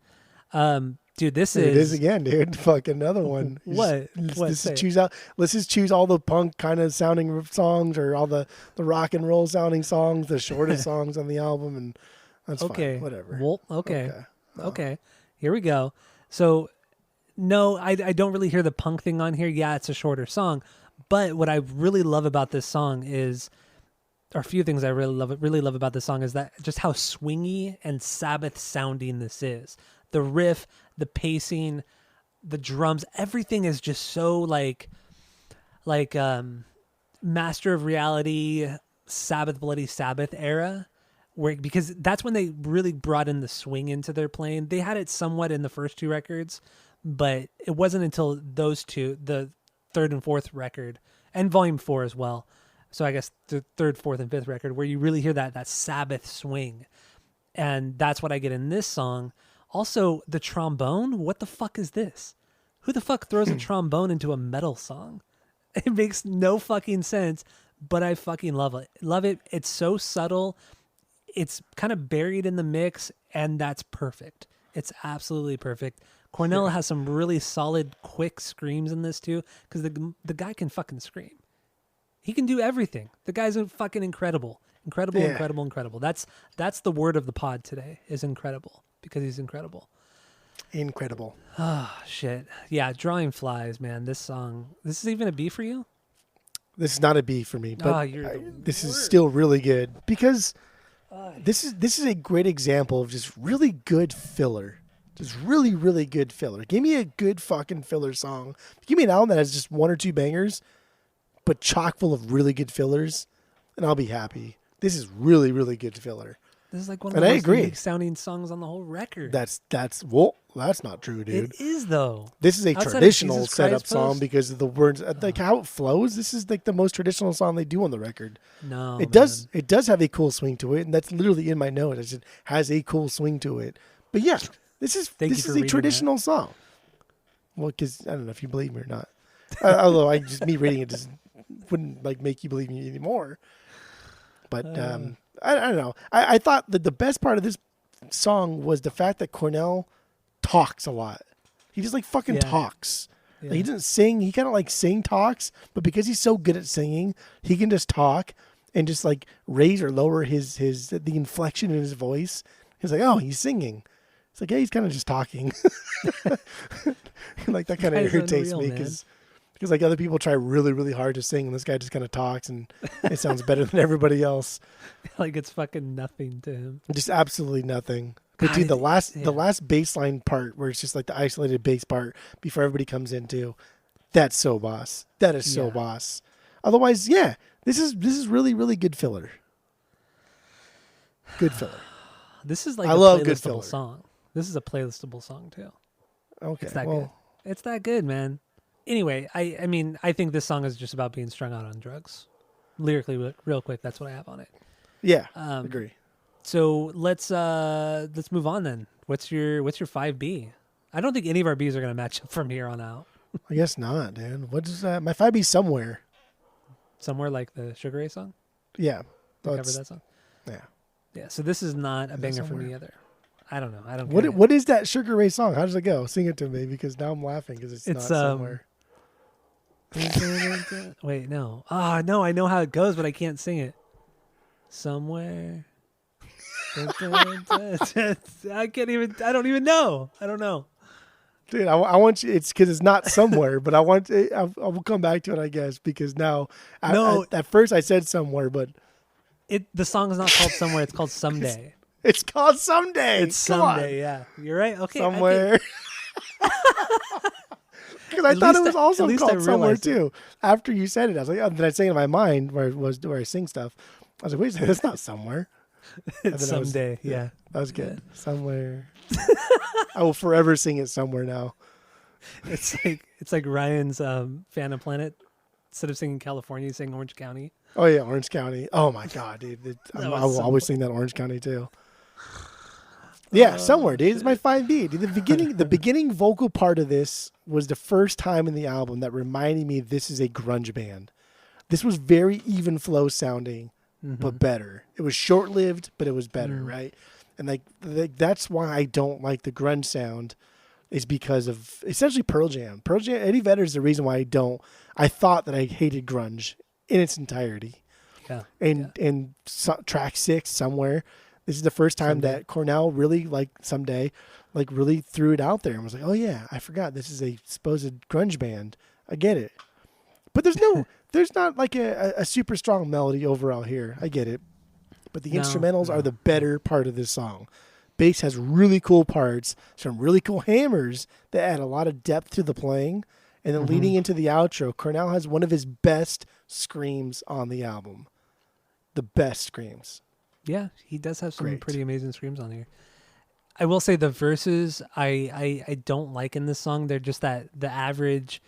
Dude, it is again, dude. Fuck another one. What? Let's just choose all the punk kind of sounding songs or all the rock and roll sounding songs, the shortest songs on the album, and that's fine. Whatever. Well, okay. Here we go. So, no, I don't really hear the punk thing on here. Yeah, it's a shorter song, but what I really love about this song is, or a few things I really love about this song is that just how swingy and Sabbath sounding this is. The riff, the pacing, the drums, everything is just so like Master of Reality, Sabbath, Bloody Sabbath era, because that's when they really brought in the swing into their playing. They had it somewhat in the first two records, but it wasn't until those two, the third and fourth record, and Volume 4 as well. So I guess the third, fourth, and fifth record where you really hear that Sabbath swing, and that's what I get in this song. Also, the trombone, what the fuck is this? Who the fuck throws a trombone into a metal song? It makes no fucking sense, but I fucking love it. Love it. It's so subtle. It's kind of buried in the mix, and that's perfect. It's absolutely perfect. Cornell has some really solid, quick screams in this too, because the guy can fucking scream. He can do everything. The guy's fucking incredible. Incredible. That's the word of the pod today, is incredible. Because he's incredible. Incredible. Oh, shit. Yeah, Drawing Flies, man. This song. This is even a B for you? This is not a B for me, but this is still really good because this is a great example of just really good filler. Just really, really good filler. Give me a good fucking filler song. Give me an album that has just one or two bangers, but chock full of really good fillers, and I'll be happy. This is really, really good filler. This is like one of the most unique sounding songs on the whole record. That's not true, dude. It is though. This is a traditional setup song because of the words, like how it flows. This is like the most traditional song they do on the record. No, it does have a cool swing to it, and that's literally in my notes. It has a cool swing to it. But yeah, this is a traditional song. Well, because I don't know if you believe me or not. Although me reading it just wouldn't like make you believe me anymore. But I don't know. I thought that the best part of this song was the fact that Cornell talks a lot. He just like fucking talks. Yeah. Like, he doesn't sing. He kind of like talks, but because he's so good at singing, he can just talk and just like raise or lower the inflection in his voice. He's like, oh, he's singing. It's like, yeah, he's kind of just talking. Like that kind of irritates me because Because like other people try really, really hard to sing, and this guy just kind of talks, and it sounds better than everybody else. Like it's fucking nothing to him. Just absolutely nothing. But God, dude, the yeah. last bass line part where it's just like the isolated bass part before everybody comes into, that's so boss. That is so Yeah. boss. Otherwise, yeah, this is really, really good filler. Good filler. This is like I a love good playlistable filler. song. This is a playlistable song too. Okay, It's that well, good. It's that good, man. Anyway, I mean, I think this song is just about being strung out on drugs. Lyrically, real quick, that's what I have on it. yeah, Um, agree. So let's move on then. What's your 5B? I don't think any of our Bs are gonna match up from here on out. I guess not, dude. What is that? My 5B somewhere. Somewhere like the Sugar Ray song. Yeah, We cover that's- that song. yeah. Yeah. So this is not a that banger for somewhere? me either. I don't know. I don't. What get it. what is that Sugar Ray song? How does it go? Sing it to me because now I'm laughing because it's not somewhere. Wait, no. Ah, no. I know how it goes, but I can't sing it. Somewhere. I can't even. I don't even know. I don't know. Dude, I want you. It's because it's not somewhere, but I want. I will come back to it, I guess, because now. No. At first I said somewhere, but The song is not called Somewhere. It's called Someday. it's called Someday. It's Come on. Someday. Yeah, you're right. Okay. Somewhere. Because I At thought it least was I- also at least I called somewhere realized it. too. After you said it, I was like, oh, did I say it in my mind where I sing stuff? I was like, wait a second, that's not somewhere. And It's then I was- Someday. Yeah. That was good. Somewhere. I will forever sing it somewhere now. It's like Ryan's Phantom Planet. Instead of singing California, he's singing Orange County. Oh yeah, Orange County. Oh my god, dude. That I was will always sing that Orange County too. Yeah, somewhere, dude. It's my 5B. Dude, the beginning vocal part of this was the first time in the album that reminded me this is a grunge band. This was very even flow sounding, but better. It was short lived, but it was better, right? And like that's why I don't like the grunge sound, is because of essentially Pearl Jam. Pearl Jam. Eddie Vedder is the reason why I don't. I thought that I hated grunge in its entirety. Yeah. And track 6 somewhere. This is the first time Someday. that Cornell really someday really threw it out there and was like, oh yeah, I forgot this is a supposed grunge band. I get it. But there's not like a super strong melody overall here. I get it. But the instrumentals are the better part of this song. Bass has really cool parts, some really cool hammers that add a lot of depth to the playing. And then leading into the outro, Cornell has one of his best screams on the album. The best screams. Yeah, he does have some Great. pretty amazing screams on here. I will say the verses I don't like in this song. They're just the average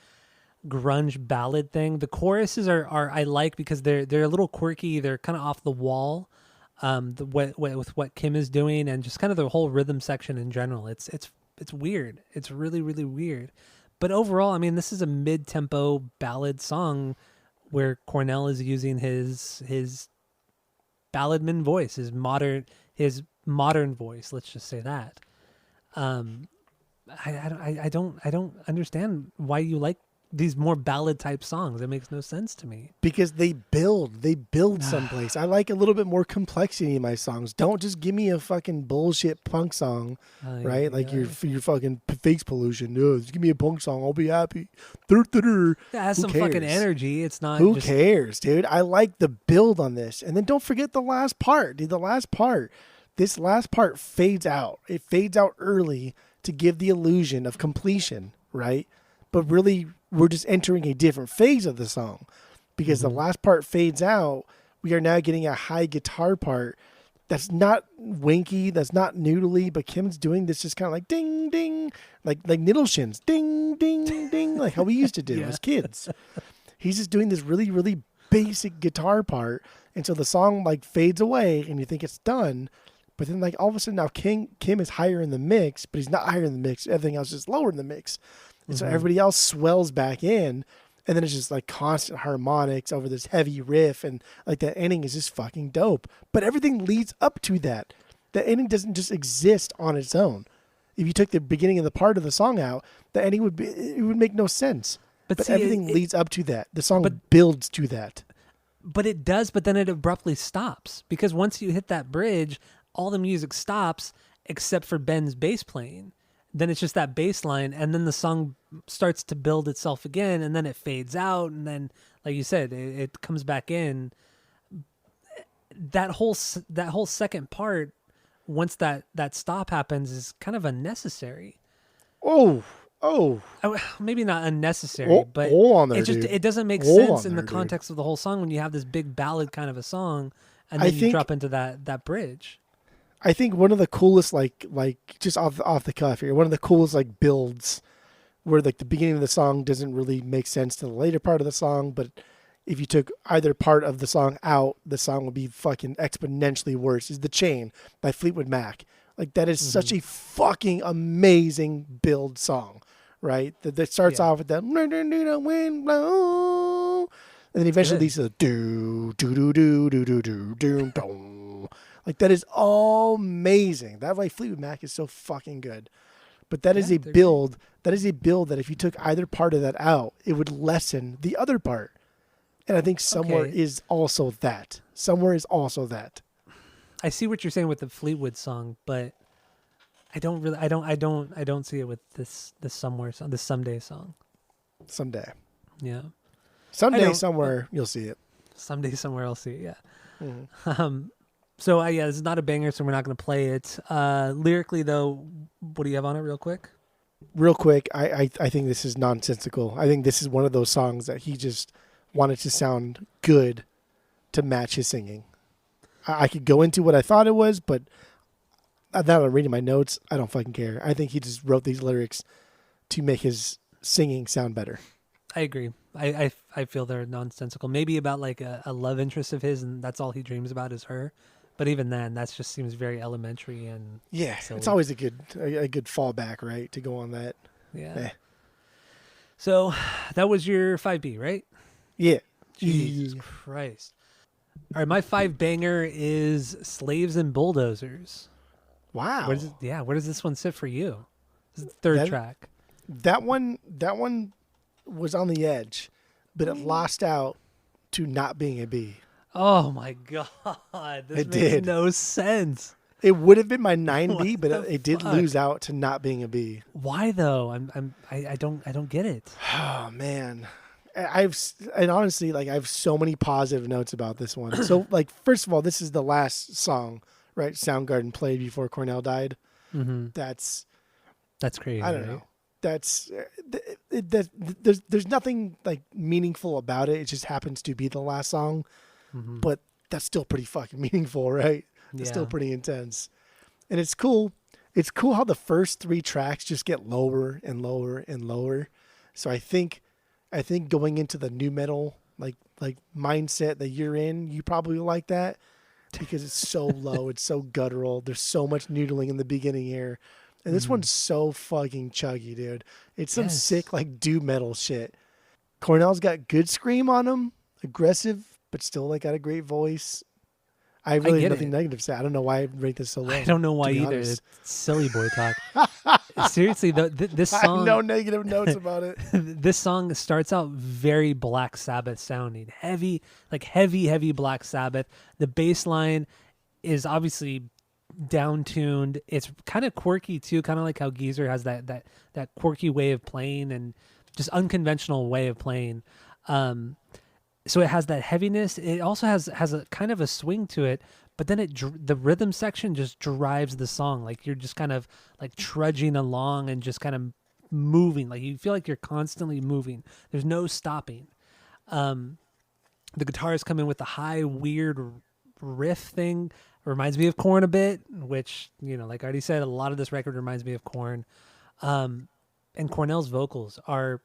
grunge ballad thing. The choruses are I like because they're a little quirky. They're kind of off the wall. With what Kim is doing and just kind of the whole rhythm section in general. It's weird. It's really, really weird. But overall, I mean, this is a mid-tempo ballad song where Cornell is using his balladman voice, his modern voice. Let's just say that. I don't understand why you like these more ballad type songs. It makes no sense to me. Because they build someplace. I like a little bit more complexity in my songs. Don't just give me a fucking bullshit punk song, right? Like your fucking face pollution. No, just give me a punk song. I'll be happy. It has Who some fucking cares? energy. It's not. Who just, cares, dude? I like the build on this. And then don't forget the last part, dude. This last part fades out. It fades out early to give the illusion of completion, right? But really, we're just entering a different phase of the song because the last part fades out. We are now getting a high guitar part that's not winky, that's not noodly, but Kim's doing this just kind of like ding, ding, like Niddleshins, ding, ding, ding, like how we used to do as kids. He's just doing this really, really basic guitar part. And so the song like fades away and you think it's done. But then like all of a sudden now Kim is higher in the mix, but he's not higher in the mix. Everything else is lower in the mix. And so everybody else swells back in, and then it's just like constant harmonics over this heavy riff, and like that ending is just fucking dope. But everything leads up to that. The ending doesn't just exist on its own. If you took the beginning of the part of the song out, the ending would make no sense. But see, everything leads up to that. The song but- builds to that. But it does. But then it abruptly stops because once you hit that bridge, all the music stops except for Ben's bass playing. then it's just that bass line, and then the song starts to build itself again, and then it fades out, and then, like you said, it comes back in. That whole second part, once that stop happens, is kind of unnecessary. Oh, Maybe not unnecessary, but hold on there, it just dude. it doesn't make Hold sense on in the there, context of the whole song when you have this big ballad kind of a song, and I then you think- drop into that bridge. I think one of the coolest, like just off the cuff here, one of the coolest like builds where like the beginning of the song doesn't really make sense to the later part of the song, but if you took either part of the song out, the song would be fucking exponentially worse. Is The Chain by Fleetwood Mac. Like that is such a fucking amazing build song, right? That starts off with that wind blow, and then eventually leads to the do do do do do do do do do. Like that is all amazing. That like Fleetwood Mac is so fucking good. But that is a build. That is a build that if you took either part of that out, it would lessen the other part. And I think Somewhere is also that. Somewhere is also that. I see what you're saying with the Fleetwood song, but I don't see it with this Somewhere song, this Someday song. Someday. Yeah. Someday, somewhere, you'll see it. Someday, somewhere, I'll see it. Yeah. Mm-hmm. So yeah, this is not a banger, so we're not going to play it. Lyrically, though, what do you have on it, real quick? Real quick, I think this is nonsensical. I think this is one of those songs that he just wanted to sound good to match his singing. I could go into what I thought it was, but now that I'm reading my notes, I don't fucking care. I think he just wrote these lyrics to make his singing sound better. I agree. I feel they're nonsensical. Maybe about like a love interest of his, and that's all he dreams about is her. But even then, that just seems very elementary and silly. It's always a good fallback, right? To go on that. Yeah. So that was your 5B, right? Yeah. Jesus Christ. All right, my 5 banger is Slaves and Bulldozers. Wow. Where does this one sit for you? This is the third track. That one was on the edge, but it lost out to Not Being a Bee. Oh my God. This makes no sense. It would have been my 9B, but it did lose out to Not Being a Bee. Why though? I don't get it. Oh man. Honestly, like I have so many positive notes about this one. So like, first of all, this is the last song, right? Soundgarden played before Cornell died. Mm-hmm. That's crazy. I don't know. There's nothing like meaningful about it. It just happens to be the last song, but that's still pretty fucking meaningful, right? It's still pretty intense, and it's cool. It's cool how the first 3 tracks just get lower and lower and lower. So I think going into the nu metal like mindset that you're in, you probably like that because it's so low, it's so guttural. There's so much noodling in the beginning here. And this one's so fucking chuggy, dude. It's some sick, like, doom metal shit. Cornell's got good scream on him, aggressive, but still, like, got a great voice. I really have nothing negative to say. I don't know why I rate this so low. I don't know why either. It's silly boy talk. Seriously, though, this song... I have no negative notes about it. This song starts out very Black Sabbath sounding. Heavy Black Sabbath. The bass line is obviously down-tuned. It's kind of quirky too, kind of like how Geezer has that quirky way of playing and just unconventional way of playing. So it has that heaviness. It also has a kind of a swing to it, but then the rhythm section just drives the song. Like you're just kind of like trudging along and just kind of moving. Like you feel like you're constantly moving. There's no stopping. The guitars come in with the high weird riff thing. Reminds me of Korn a bit, which, like I already said, a lot of this record reminds me of Korn. And Cornell's vocals are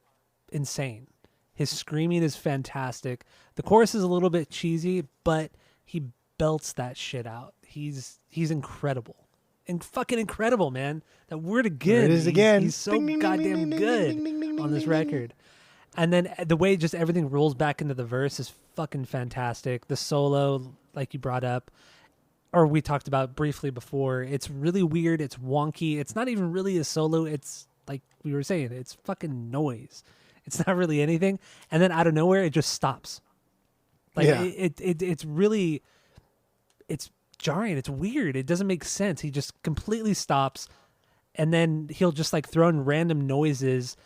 insane. His screaming is fantastic. The chorus is a little bit cheesy, but he belts that shit out. He's incredible. And fucking incredible, man. That word again. There it is again. He's so goddamn good on this record. And then the way just everything rolls back into the verse is fucking fantastic. The solo, like you brought up, or we talked about briefly before, it's really weird. It's wonky. It's not even really a solo. It's like we were saying, it's fucking noise. It's not really anything. And then out of nowhere, it just stops. Like it's really, it's jarring. It's weird. It doesn't make sense. He just completely stops. and then he'll just like throw in random noises.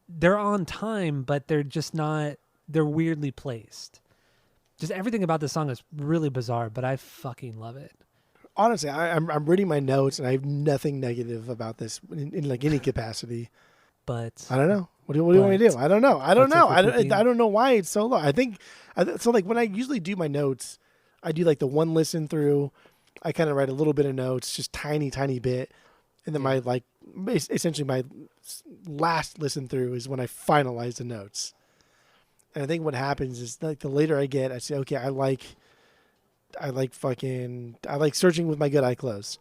They're on time, but they're just not. They're weirdly placed. Just everything about this song is really bizarre, but I fucking love it. Honestly, I'm reading my notes and I have nothing negative about this in like any capacity. But I don't know. What do you want me to do? I don't know. I don't know why it's so low. I think so. Like when I usually do my notes, I do like the one listen through. I kind of write a little bit of notes, just tiny bit, and then my like essentially my last listen through is when I finalize the notes. And I think what happens is like the later I get, I say, okay, I like Searching with My Good Eye Closed.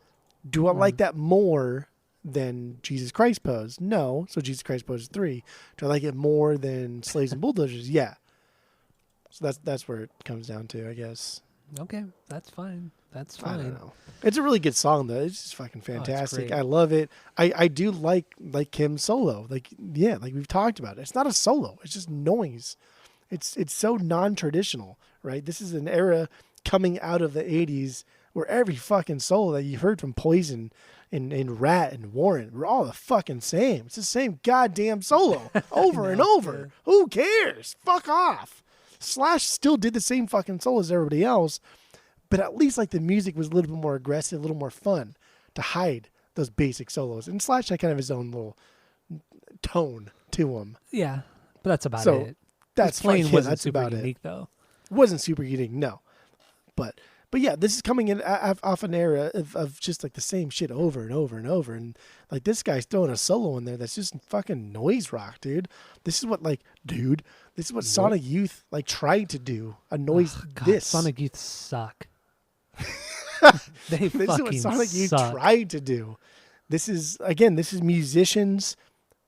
Do I like that more than Jesus Christ Pose? No. So Jesus Christ Pose is 3. Do I like it more than Slaves and Bulldozers? Yeah. So that's where it comes down to, I guess. Okay, that's fine. That's fine. I don't know. It's a really good song though. It's just fucking fantastic. Oh, I love it. I do like Kim's solo. Like we've talked about it. It's not a solo. It's just noise. It's so non-traditional, right? This is an era coming out of the 80s where every fucking solo that you heard from Poison and Rat and Warren were all the fucking same. It's the same goddamn solo over and over. Who cares? Fuck off. Slash still did the same fucking solo as everybody else, but at least like the music was a little bit more aggressive, a little more fun to hide those basic solos. And Slash had kind of his own little tone to him. Yeah, but that's about it. That's playing fine. wasn't That's super about unique it. though. Wasn't super unique, no. But yeah, this is coming in off an era of just like the same shit over and over and over. And like this guy's throwing a solo in there that's just fucking noise rock, dude. This is what Sonic Youth like tried to do. A noise this. Sonic Youth suck. This is what Sonic Youth tried to do. This is musicians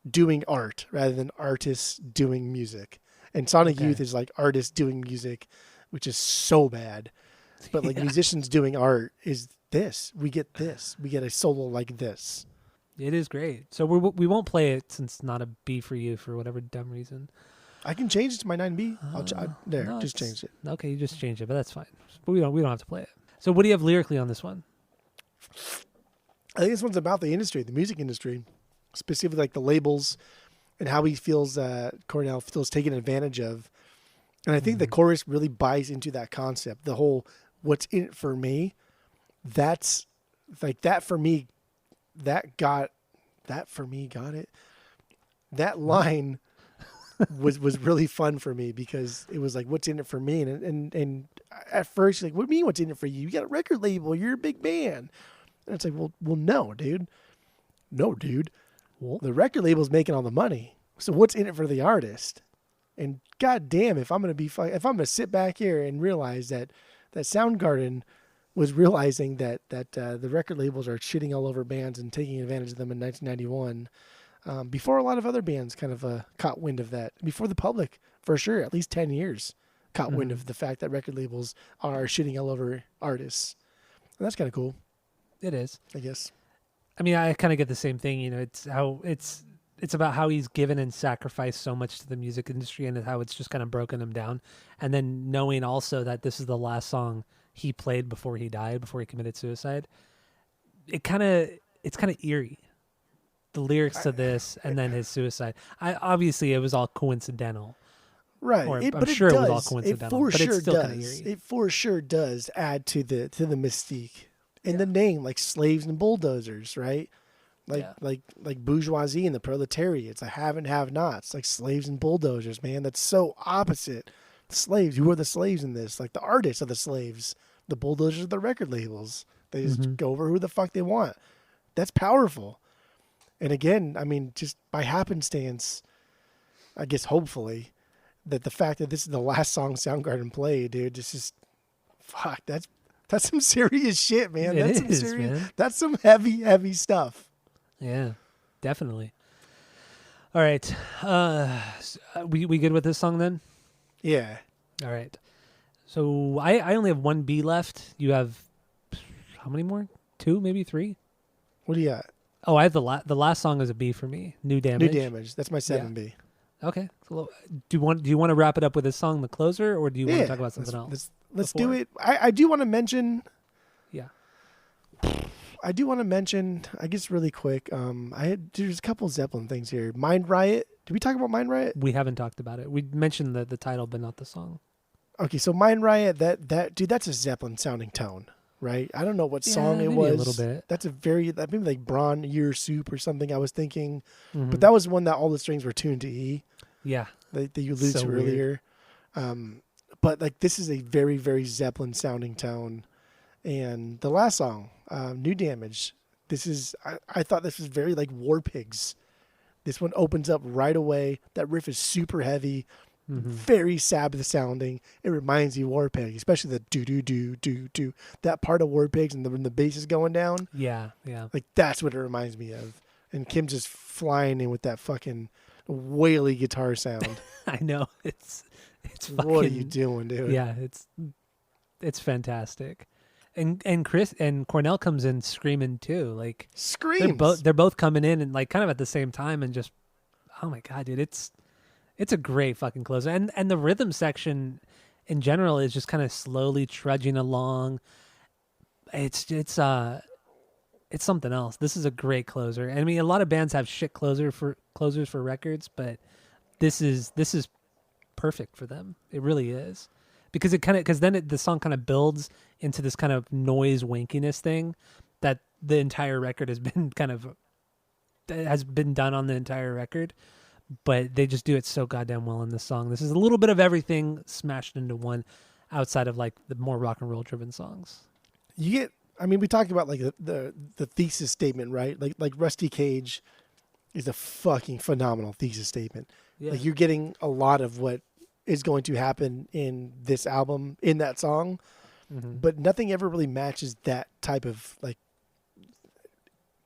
doing art rather than artists doing music. And Sonic Youth is like artists doing music, which is so bad. But like musicians doing art is this. We get this. We get a solo like this. It is great. So we won't play it since it's not a B for you for whatever dumb reason. I can change it to my 9B. Just change it. Okay, you just change it, but that's fine. But we don't have to play it. So what do you have lyrically on this one? I think this one's about the industry, the music industry, specifically like the labels and how he feels Cornell feels taken advantage of. And I think the chorus really buys into that concept. The whole what's in it for me, that's like that for me, got it. That line was really fun for me because it was like, what's in it for me? And at first you're like, what do you mean what's in it for you? You got a record label, you're a big band. And it's like, well, no, dude. Well, the record label's making all the money. So what's in it for the artist? And goddamn, if I'm gonna sit back here and realize that Soundgarden was realizing that the record labels are shitting all over bands and taking advantage of them in 1991, before a lot of other bands kind of caught wind of that, before the public, for sure, at least 10 years, caught wind of the fact that record labels are shitting all over artists. And that's kind of cool. It is, I guess. I mean, I kind of get the same thing. You know, it's about how he's given and sacrificed so much to the music industry and how it's just kind of broken him down. And then knowing also that this is the last song he played before he died, before he committed suicide, it's kind of eerie. The lyrics to this and then his suicide. Obviously it was all coincidental. Right. I'm sure it was all coincidental. But it's still kind of eerie. It for sure does add to the mystique. And the name, like slaves and bulldozers, right? Like bourgeoisie and the proletariat. It's a have and have nots, like slaves and bulldozers, man. That's so opposite. The slaves, who are the slaves in this? Like the artists are the slaves. The bulldozers are the record labels. They just go over who the fuck they want. That's powerful. And again, I mean, just by happenstance, I guess hopefully, that the fact that this is the last song Soundgarden played, dude, this is fuck. That's some serious shit, man. Man. That's some heavy stuff. Yeah, definitely. All right. We good with this song then? Yeah. All right. So I only have one B left. You have how many more? 2, maybe 3? What do you got? Oh, I have the last song is a B for me. New Damage. New Damage. That's my 7B. Okay. Do you want to wrap it up with this song, the closer, or do you want to talk about something else? Let's do it. I do want to mention. Yeah. I do want to mention, I guess, really quick. There's a couple Zeppelin things here. Mind Riot. Did we talk about Mind Riot? We haven't talked about it. We mentioned the title, but not the song. Okay, so Mind Riot. That dude, that's a Zeppelin sounding tone, right? I don't know what song it maybe was. a little bit. That's maybe like Braun Ear Soup or something. I was thinking, Mm-hmm. but that was one that all the strings were tuned to E. Yeah. That you alluded to earlier. But like this is a very, very Zeppelin sounding tone. And the last song, New Damage. I thought this was very like War Pigs. This one opens up right away. That riff is super heavy, very Sabbath sounding. It reminds you of War Pigs, especially the do do do do do. That part of War Pigs and when the bass is going down. Yeah. Like that's what it reminds me of. And Kim's just flying in with that fucking waily guitar sound. I know it's fucking, what are you doing, dude? Yeah, it's fantastic. And Chris and Cornell comes in screaming too. Like Screams. they're both coming in and like kind of at the same time and just oh my god, dude, it's a great fucking closer. And the rhythm section in general is just kind of slowly trudging along. It's something else. This is a great closer. I mean, a lot of bands have shit closers for records, but this is perfect for them. It really is. Because the song kind of builds into this kind of noise wankiness thing that the entire record has been done on the entire record, but they just do it so goddamn well in this song. This is a little bit of everything smashed into one, outside of like the more rock and roll driven songs. We talked about like the thesis statement, right? Like Rusty Cage is a fucking phenomenal thesis statement. Yeah. Like you're getting a lot of what is going to happen in this album, in that song, but nothing ever really matches that type of like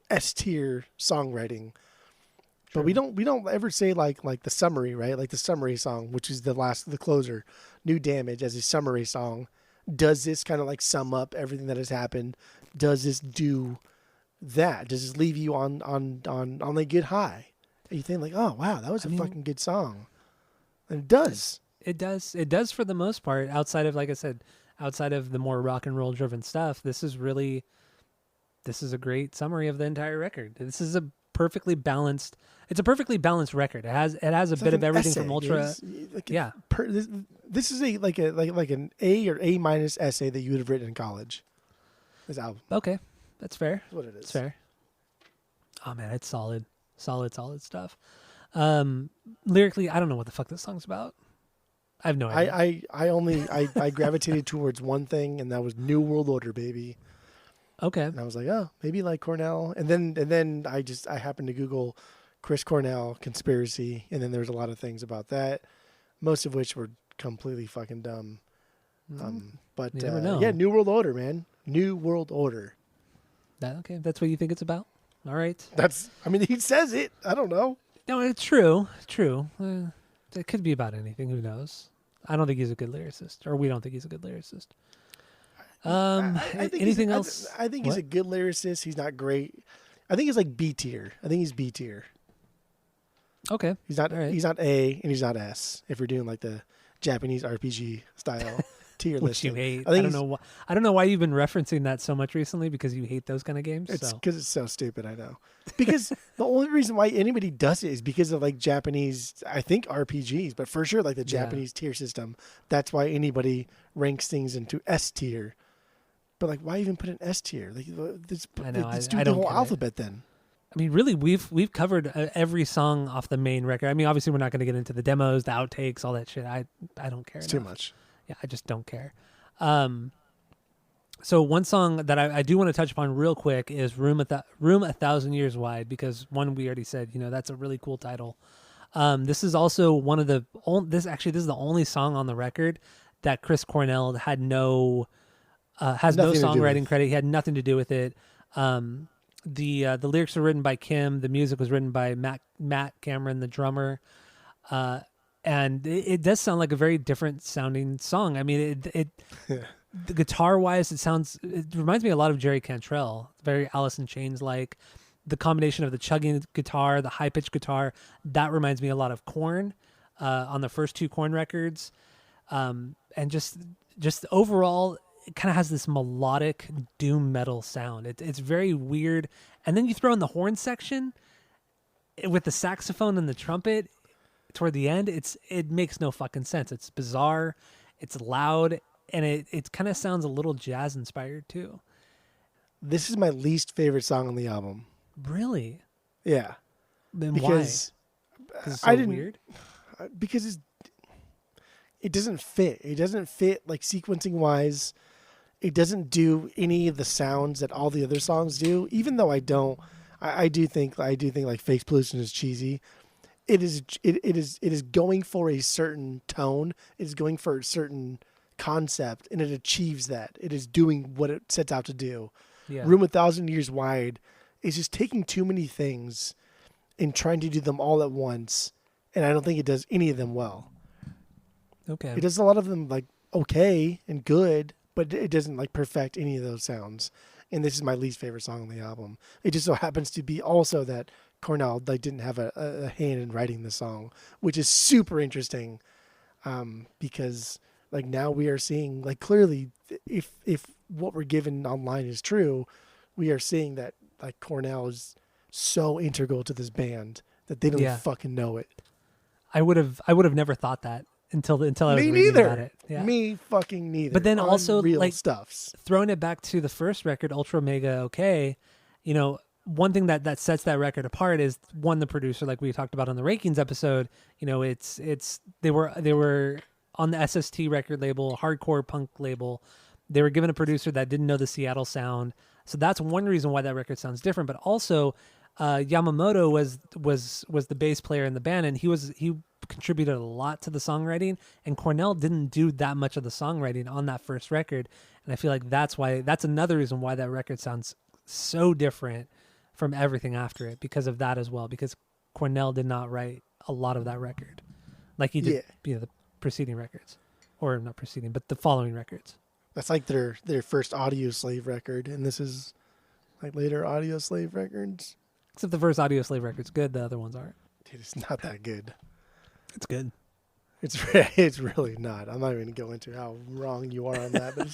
S tier songwriting. Sure. But we don't ever say like the summary, right? Like the summary song, which is the closer, New Damage as a summary song. Does this kind of like sum up everything that has happened? Does this do that? Does this leave you on a good high? And you think like, oh wow, that was a fucking good song. And it does. It does for the most part. Outside of, like I said, outside of the more rock and roll driven stuff, this is a great summary of the entire record. This is a perfectly balanced record. It has a bit of everything from Ultra. Like yeah. This is like an A or A minus essay that you would have written in college. This album. Okay. That's fair. That's what it is. It's fair. Oh man, it's solid stuff. Lyrically, I don't know what the fuck this song's about. I have no idea. I gravitated towards one thing, and that was New World Order, baby. Okay. And I was like, oh, maybe like Cornell. And then I happened to Google Chris Cornell conspiracy, and then there's a lot of things about that, most of which were completely fucking dumb. But you never know. Yeah, New World Order, man. New World Order. That's what you think it's about? All right. He says it. I don't know. No, it's true. It could be about anything. Who knows? I don't think he's a good lyricist, or we don't think he's a good lyricist. I think anything else? I think he's a good lyricist. He's not great. I think he's like B tier. I think he's B tier. Okay. He's not. Right. He's not A, and he's not S. If we're doing like the Japanese RPG style tier list, you hate. I don't know why you've been referencing that so much recently, because you hate those kind of games. It's because it's so stupid. I know. Because the only reason why anybody does it is because of like Japanese, I think RPGs, but for sure like the Japanese tier system. That's why anybody ranks things into S tier. But like, why even put an S tier? Like, let's do the whole alphabet then. I mean, really, we've covered every song off the main record. I mean, obviously, we're not going to get into the demos, the outtakes, all that shit. I don't care. It's too much. Yeah, I just don't care. So one song that I do want to touch upon real quick is Room 1,000 Years Wide, because one, we already said, that's a really cool title. This is also one of this is the only song on the record that Chris Cornell had has no songwriting credit. He had nothing to do with it. The lyrics were written by Kim. The music was written by Matt Cameron, the drummer. And it does sound like a very different sounding song. I mean, the guitar wise, it reminds me a lot of Jerry Cantrell, very Alice in Chains like. The combination of the chugging guitar, the high pitched guitar, that reminds me a lot of Korn on the first two Korn records. And just overall, it kind of has this melodic doom metal sound. It's very weird. And then you throw in the horn section with the saxophone and the trumpet toward the end. It makes no fucking sense. It's bizarre. It's loud, and it kind of sounds a little jazz inspired too. This is my least favorite song on the album. Really? Yeah. Then Because why? 'Cause it's so I didn't weird. because it doesn't fit. It doesn't fit like sequencing wise. It doesn't do any of the sounds that all the other songs do. Even though I don't, I do think like Face Pollution is cheesy. It is going for a certain tone. It is going for a certain concept, and it achieves that. It is doing what it sets out to do. Yeah. Room 1,000 Years Wide is just taking too many things and trying to do them all at once, and I don't think it does any of them well. Okay. It does a lot of them like okay and good, but it doesn't like perfect any of those sounds. And this is my least favorite song on the album. It just so happens to be also that Cornell like didn't have a hand in writing the song, which is super interesting, because like now we are seeing like clearly if what we're given online is true, we are seeing that like Cornell is so integral to this band that they don't Yeah. fucking know it. I would have never thought that until I was Me reading neither. about it. Yeah. Me fucking neither. But then also, Unreal like, stuffs. Throwing it back to the first record, Ultra Mega OK, you know, one thing that sets that record apart is one, the producer, like we talked about on the Rankings episode. You know, they were on the SST record label, hardcore punk label. They were given a producer that didn't know the Seattle sound, so that's one reason why that record sounds different. But also, Yamamoto was the bass player in the band, and he contributed a lot to the songwriting, and Cornell didn't do that much of the songwriting on that first record. And I feel like that's another reason why that record sounds so different from everything after it, because of that as well, because Cornell did not write a lot of that record like he did, the preceding records, or not preceding, but the following records. That's like their first Audio Slave record, and this is like later Audio Slave records. Except the first Audio Slave record's good, the other ones aren't. Dude, it's not that good. It's good. It's really not. I'm not even gonna go into how wrong you are on that, but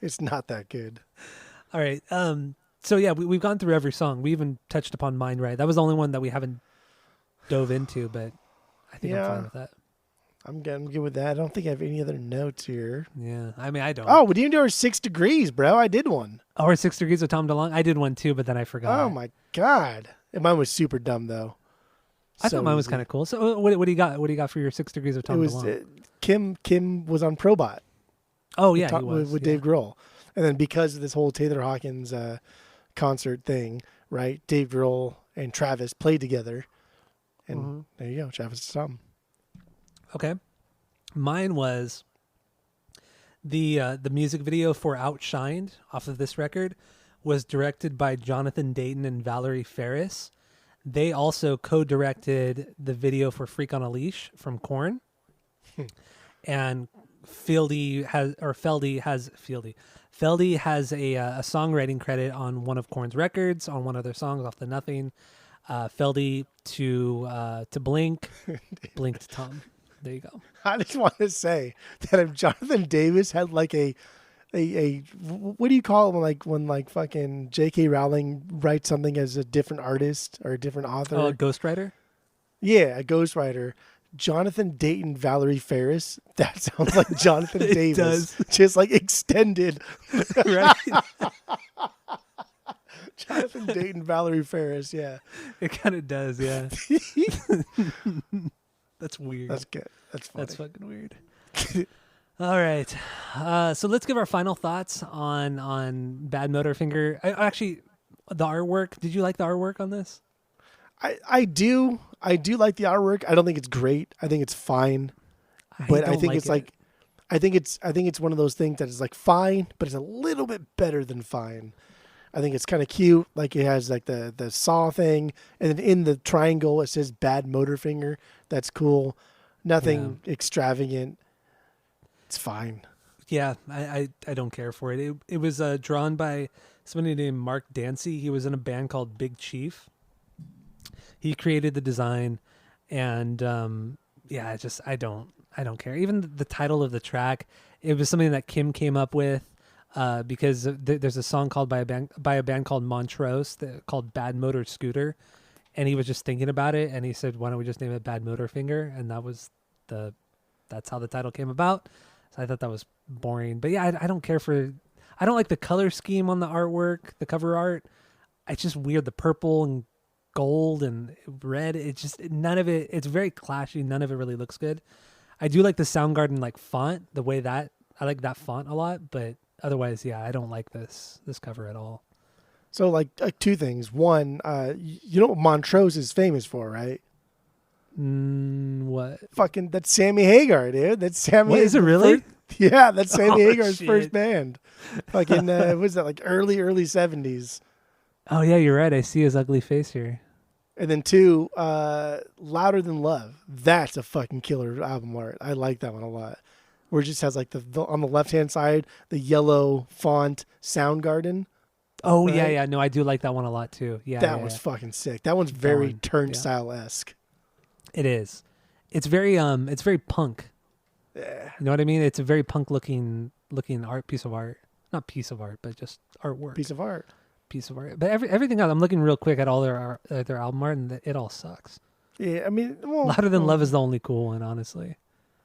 it's not that good. All right. So yeah, we've gone through every song. We even touched upon Mind Right. That was the only one that we haven't dove into, but I think I'm fine with that. I'm good with that. I don't think I have any other notes here. Yeah, I mean, I don't. Oh, we didn't do our 6 degrees, bro. I did one. Or 6 Degrees of Tom DeLonge. I did one too, but then I forgot. Oh my god. And mine was super dumb though. I thought mine was kind of cool. So what do you got? What do you got for your 6 Degrees of Tom DeLonge? Kim was on Probot. Oh yeah, he was with Dave Grohl, and then because of this whole Taylor Hawkins concert thing, right? Dave Grohl and Travis played together, and there you go, Travis is Tom. Okay, mine was the music video for Outshined off of this record was directed by Jonathan Dayton and Valerie Ferris. They also co-directed the video for Freak on a Leash from Korn. And Feldy has a songwriting credit on one of Korn's records, on one of their songs off the Nothing. Feldy to Blink, Blink to Tom. There you go. I just want to say that if Jonathan Davis had like a what do you call it when fucking J.K. Rowling writes something as a different artist or a different author? Oh, a ghostwriter? Yeah, a ghostwriter. Jonathan Dayton, Valerie Ferris. That sounds like Jonathan It Davis. does. Just like extended. Right? Jonathan Dayton, Valerie Ferris. Yeah. It kind of does, yeah. That's weird. That's good. That's funny. That's fucking weird. All right. So let's give our final thoughts on Badmotorfinger. Actually, the artwork. Did you like the artwork on this? I do like the artwork. I don't think it's great. I think it's fine. But I think it's like I think it's one of those things that is like fine, but it's a little bit better than fine. I think it's kind of cute. Like it has like the saw thing, and then in the triangle it says Badmotorfinger. That's cool. Nothing extravagant. It's fine. Yeah, I don't care for it. It was drawn by somebody named Mark Dancy. He was in a band called Big Chief. He created the design, and I don't care. Even the title of the track, it was something that Kim came up with. because there's a song called by a band called Montrose called Bad Motor Scooter, and he was just thinking about it, and he said, "Why don't we just name it Badmotorfinger?" And that's how the title came about. So I thought that was boring, but yeah, I don't care for. I don't like the color scheme on the artwork, the cover art. It's just weird. The purple and gold and red. It's just none of it. It's very clashy. None of it really looks good. I do like the Soundgarden like font, the way that I like that font a lot, but otherwise, yeah, I don't like this cover at all. So like two things. One, you know what Montrose is famous for, right? What? Fucking that's Sammy Hagar, dude. That's Sammy. What, is it really? Yeah, that's Sammy Hagar's shit. first band. Fucking what was that, like early 70s? Oh yeah, you're right. I see his ugly face here. And then two, Louder Than Love. That's a fucking killer album art. I like that one a lot. Where it just has like the on the left hand side the yellow font Soundgarden. Oh right? yeah. No, I do like that one a lot too. Yeah, that was fucking sick. That one's very turnstile esque. It is. It's very punk. Yeah. You know what I mean? It's a very punk looking piece of art. Not piece of art, but just artwork. Piece of art. But everything else, I'm looking real quick at all their album art, and it all sucks. Yeah, I mean, well, Louder Than Love is the only cool one, honestly.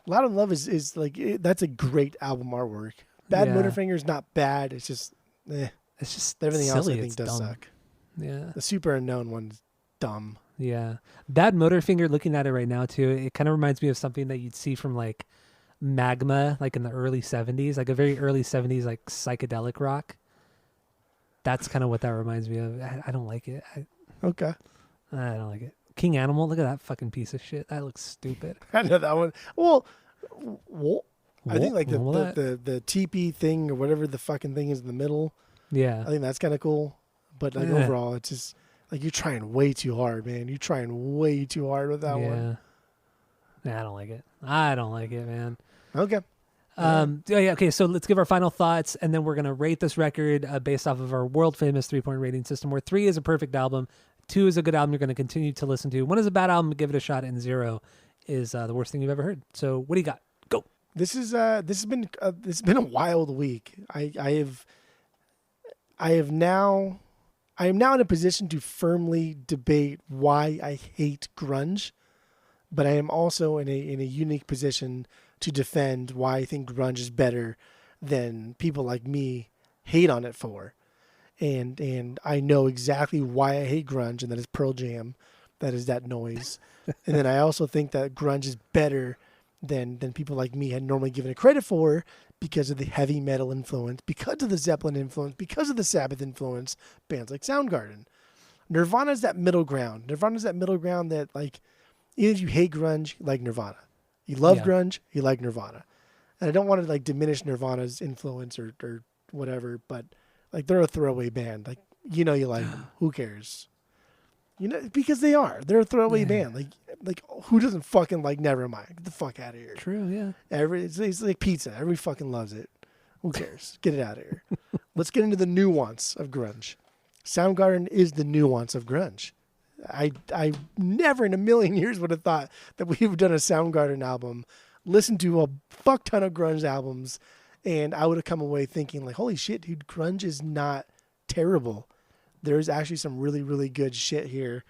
Louder Than Love is like that's a great album artwork. Badmotorfinger is not bad. It's just, it's just everything silly. else I think It's does dumb. suck. Yeah, The Super Unknown one's dumb. yeah. Badmotorfinger. Looking at it right now too, it kind of reminds me of something that you'd see from like Magma, like in the early '70s, like a very early '70s like psychedelic rock. That's kind of what that reminds me of. I don't like it. Okay. I don't like it. King Animal, look at that fucking piece of shit. That looks stupid. I know that one. Well, I think like What? the teepee thing or whatever the fucking thing is in the middle. Yeah. I think that's kind of cool. But like overall, it's just like you're trying way too hard, man. You're trying way too hard with that one. Yeah, I don't like it. I don't like it, man. Okay. Okay, so let's give our final thoughts, and then we're going to rate this record based off of our world-famous 3-point rating system, where 3 is a perfect album, 2 is a good album you're going to continue to listen to, 1 is a bad album, give it a shot, and 0 is the worst thing you've ever heard. So what do you got? Go. This has been a wild week. I am now in a position to firmly debate why I hate grunge, but I am also in a unique position to defend why I think grunge is better than people like me hate on it for. And I know exactly why I hate grunge, and that is Pearl Jam. That is that noise. And then I also think that grunge is better than people like me had normally given it credit for because of the heavy metal influence, because of the Zeppelin influence, because of the Sabbath influence, bands like Soundgarden. Nirvana's that middle ground. That, like, even if you hate grunge, you like Nirvana. You love grunge, you like Nirvana. And I don't want to like diminish Nirvana's influence or whatever, but like they're a throwaway band. Like, you like them. Who cares? Because they're a throwaway band. Like who doesn't fucking like Nevermind? Get the fuck out of here. True, yeah. It's like pizza. Everybody fucking loves it. Who cares? Get it out of here. Let's get into the nuance of grunge. Soundgarden is the nuance of grunge. I never in a million years would have thought that we would have done a Soundgarden album, listened to a fuck ton of grunge albums, and I would have come away thinking like, holy shit, dude, grunge is not terrible. There's actually some really, really good shit here.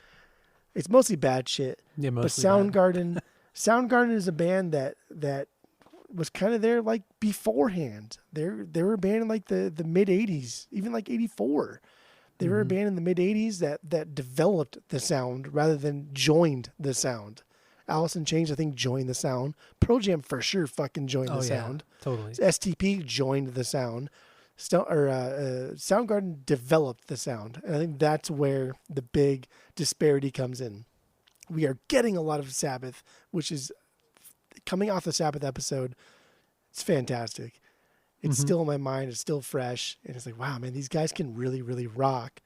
It's mostly bad shit. Yeah, mostly but Soundgarden is a band that was kind of there like beforehand. They were a band in like the mid 80s, even like 84. They were a band in the mid 80s that developed the sound rather than joined the sound. Alice in Chains, I think, joined the sound. Pearl Jam for sure fucking joined the sound. Totally. STP joined the sound. Soundgarden developed the sound. And I think that's where the big disparity comes in. We are getting a lot of Sabbath, which is coming off the Sabbath episode. It's fantastic. It's still in my mind. It's still fresh. And it's like, wow, man, these guys can really, really rock,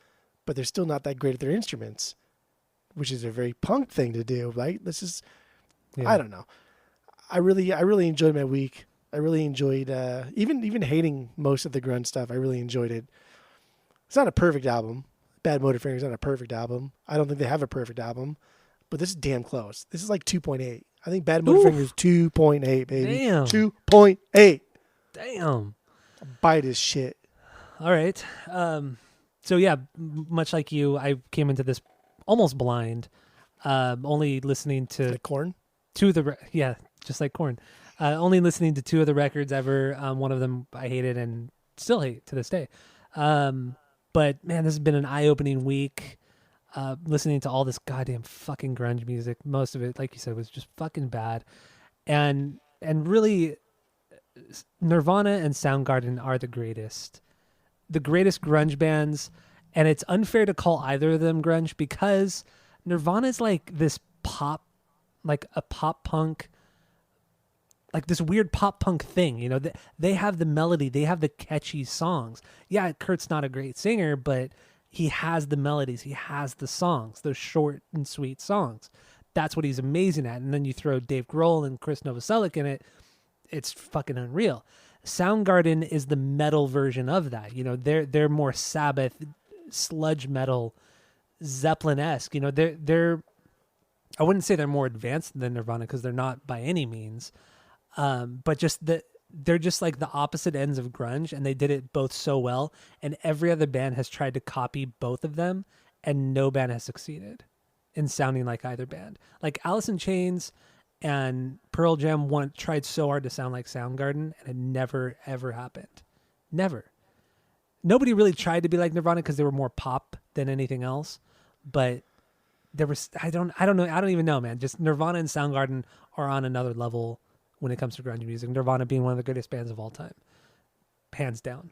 but they're still not that great at their instruments, which is a very punk thing to do, right? This is, I don't know. I really enjoyed my week. I really enjoyed, even hating most of the grunge stuff. I really enjoyed it. It's not a perfect album. Badmotorfinger is not a perfect album. I don't think they have a perfect album, but this is damn close. This is like 2.8. I think Badmotorfinger is 2.8, baby. Damn. 2.8. Damn. Bite his shit. All right. So yeah, much like you, I came into this almost blind, only listening to Like Korn. two of the just like Korn. Only listening to two of the records ever. One of them I hated and still hate to this day. But man, this has been an eye-opening week. Listening to all this goddamn fucking grunge music. Most of it, like you said, was just fucking bad. And really, Nirvana and Soundgarden are the greatest grunge bands. And it's unfair to call either of them grunge because Nirvana is like this pop, like a pop punk, like this weird pop punk thing. You know, they have the melody, they have the catchy songs. Yeah, Kurt's not a great singer, but he has the melodies, he has the songs, those short and sweet songs. That's what he's amazing at. And then you throw Dave Grohl and Chris Novoselic in it, it's fucking unreal. Soundgarden is the metal version of that. You know, they're more Sabbath, sludge metal, Zeppelin-esque. You know, they're I wouldn't say they're more advanced than Nirvana because they're not by any means. But just they're just like the opposite ends of grunge, and they did it both so well. And every other band has tried to copy both of them, and no band has succeeded in sounding like either band. Like Alice in Chains and Pearl Jam tried so hard to sound like Soundgarden, and it never ever happened. Never. Nobody really tried to be like Nirvana because they were more pop than anything else. But there was I don't know, I don't even know, man. Just Nirvana and Soundgarden are on another level when it comes to grunge music. Nirvana being one of the greatest bands of all time, hands down.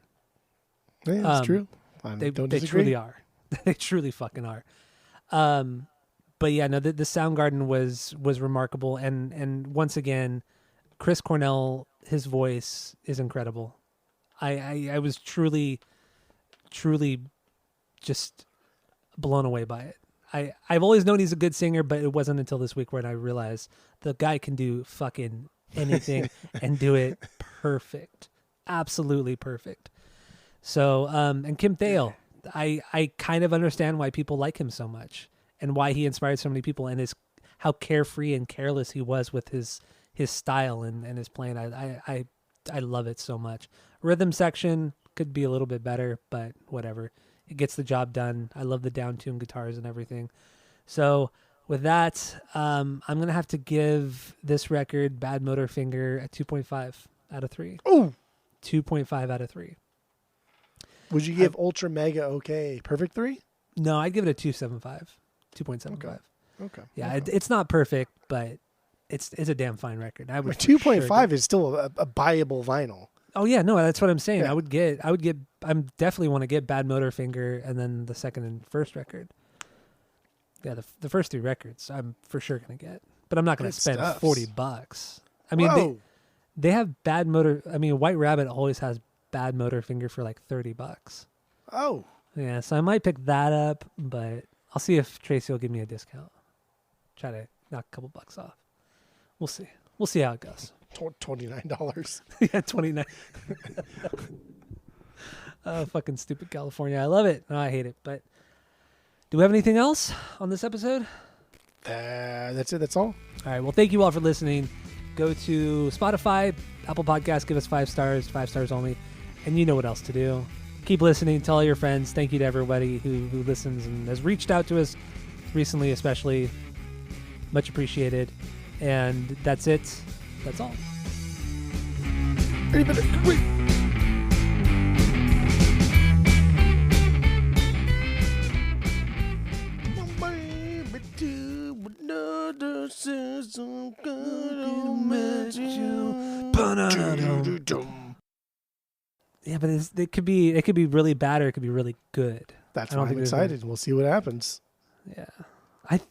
Yeah, that's true. They truly are. They truly fucking are. But yeah, no, the Soundgarden was remarkable, and once again, Chris Cornell, his voice is incredible. I was truly just blown away by it. I've always known he's a good singer, but it wasn't until this week when I realized the guy can do fucking anything and do it perfect. Absolutely perfect. So, and Kim Thale, I kind of understand why people like him so much and why he inspired so many people, and how carefree and careless he was with his style and his playing. I love it so much. Rhythm section could be a little bit better, but whatever. It gets the job done. I love the down-tuned guitars and everything. So with that, I'm going to have to give this record, Badmotorfinger, a 2.5 out of 3. Ooh. 2.5 out of 3. Would you give Ultra Mega OK perfect 3? No, I'd give it a 2.75. 2.75. Okay. Yeah, it's not perfect, but it's a damn fine record. I would 2.5 is still a buyable vinyl. Oh yeah, no, that's what I'm saying. Yeah. I'm definitely want to get Badmotorfinger and then the second and first record. Yeah, the first 3 records I'm for sure going to get. But I'm not going to spend $40. I mean, they have White Rabbit always has Badmotorfinger for like $30. Oh. Yeah, so I might pick that up, but I'll see if Tracy will give me a discount. Try to knock a couple bucks off. We'll see. We'll see how it goes. $29. Yeah, 29. Oh, fucking stupid California. I love it. No, I hate it. But do we have anything else on this episode? That's it. That's all. All right. Well, thank you all for listening. Go to Spotify, Apple Podcasts, give us 5 stars, 5 stars only. And you know what else to do. Keep listening. Tell all your friends. Thank you to everybody who listens and has reached out to us recently, especially. Much appreciated. And that's it. That's all. Wait. Yeah, but it could be really bad or it could be really good. That's why I'm excited. We'll see what happens. Yeah.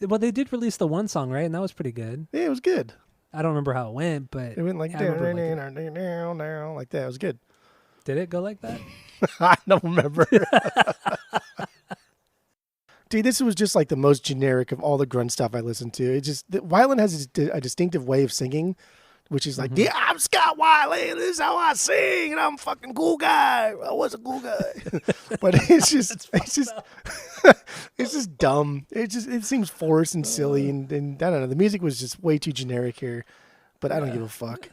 Well, they did release the one song, right? And that was pretty good. Yeah, it was good. I don't remember how it went, but it went like down like that. It was good. Did it go like that? I don't remember. Dude, this was just like the most generic of all the grunge stuff I listened to. It just Weiland has a distinctive way of singing, which is like, yeah, I'm Scott Weiland. This is how I sing, and I'm a fucking cool guy. I was a cool guy, but it's just it's just dumb. It seems forced and silly, and I don't know. The music was just way too generic here, but I don't give a fuck.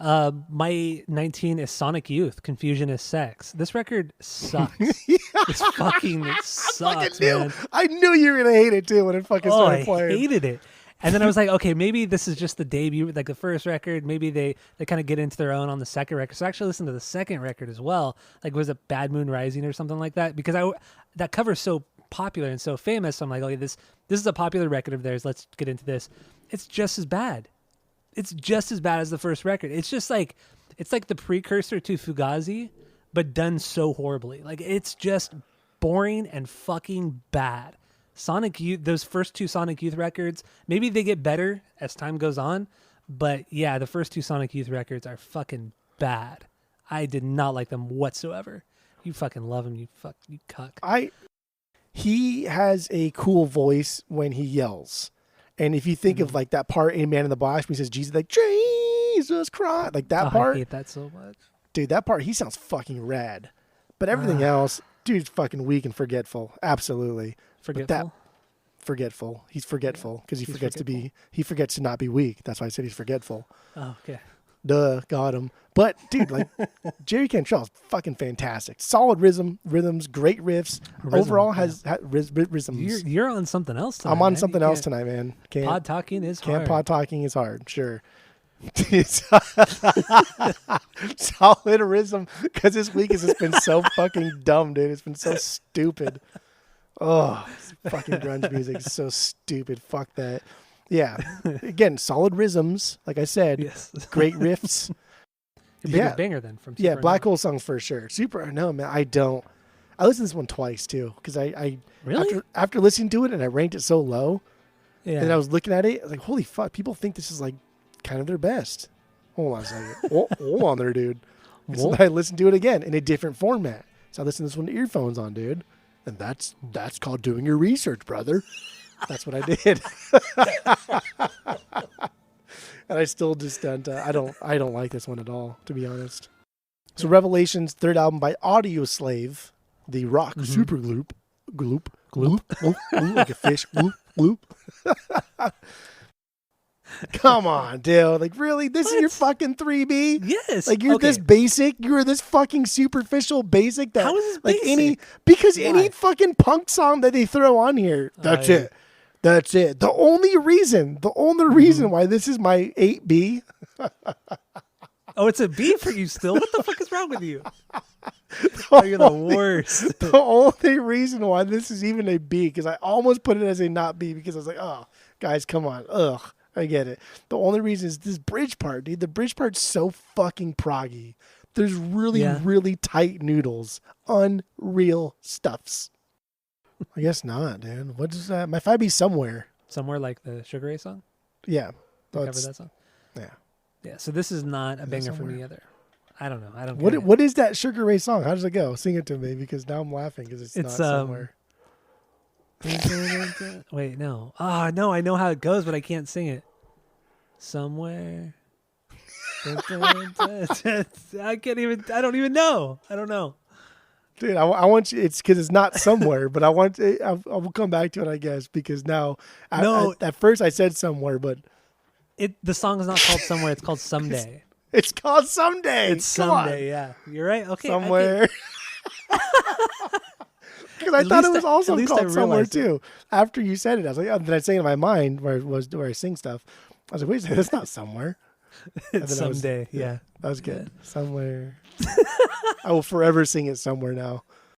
My 19 is Sonic Youth. Confusion is Sex. This record sucks. This fucking sucks, man. I knew you were gonna hate it too when it fucking started I playing. hated it. And then I was like, okay, maybe this is just the debut, like the first record. Maybe they kind of get into their own on the second record. So I actually listened to the second record as well. Like, was it Bad Moon Rising or something like that? Because that cover's so popular and so famous. So I'm like, okay, this is a popular record of theirs. Let's get into this. It's just as bad. It's just as bad as the first record. It's just like, it's like the precursor to Fugazi, but done so horribly. Like, it's just boring and fucking bad. Sonic Youth, those first two Sonic Youth records, maybe they get better as time goes on, but yeah, the first two Sonic Youth records are fucking bad. I did not like them whatsoever. You fucking love him, you cuck. He has a cool voice when he yells. And if you think of like that part in Man in the Box when he says Jesus, like Jesus Christ, like that part. I hate that so much. Dude, that part, he sounds fucking rad. But everything else, dude's fucking weak and forgetful. Absolutely. Forgetful? Forgetful. He's forgetful because he forgets to not be weak. That's why I said he's forgetful. Oh, okay. Duh, got him. But dude, like Jerry Cantrell's fucking fantastic. Solid rhythms, great riffs. Overall has rhythms. You're on something else tonight. I'm on something else tonight, man. Pod talking is hard. Pod talking is hard, sure. Solid rhythm, because this week has just been so fucking dumb, dude. It's been so stupid. Oh, fucking grunge music is so stupid. Fuck that. Yeah. Again, solid rhythms, like I said. Yes. Great riffs. Your biggest banger then from Super Yeah, Black Hole songs for sure. Super, no, man, I don't. I listened to this one twice too, because I really after listening to it and I ranked it so low, yeah. and I was looking at it, I was like, holy fuck, people think this is like kind of their best. Hold on a second. Hold on there, dude. So I listened to it again in a different format. So I listened to this one with earphones on, dude. And that's called doing your research, brother. That's what I did. And I still just don't. I don't like this one at all, to be honest. So Revelations, third album by Audio Slave, the rock super gloop, like a fish, gloop. Come on, dude. Like, really? This is your fucking 3B? Yes. Like, you're this basic? You're this fucking superficial basic? That, how is this like, basic? Any fucking punk song that they throw on here, that's it. That's it. The only reason why this is my 8B. Oh, it's a B for you still? What the fuck is wrong with you? Oh, you're the worst. The only reason why this is even a B, because I almost put it as a not B, because I was like, oh, guys, come on. Ugh. I get it. The only reason is this bridge part, dude. The bridge part's so fucking proggy. There's really tight noodles. Unreal stuffs. I guess not, dude. What is that? My 5B somewhere. Somewhere like the Sugar Ray song? Yeah. Cover that song? Yeah. Yeah, so this is not a banger for me either. I don't know. I don't What is that Sugar Ray song? How does it go? Sing it to me, because now I'm laughing because it's not somewhere. Wait, no. Oh, no, I know how it goes, but I can't sing it. Somewhere. I don't even know. I don't know. Dude, I want you, it's because it's not somewhere, but I will come back to it, I guess, because now, at first I said somewhere, but. The song is not called Somewhere, it's called Someday. It's called Someday. It's Someday, yeah. You're right. Okay. Somewhere. Because I thought it was also called Somewhere too. After you said it, I was like, oh, then I sang it in my mind where I sing stuff. I was like, wait a second, that's not Somewhere. It's Someday, yeah. That was good. Yeah. Somewhere. I will forever sing it Somewhere now.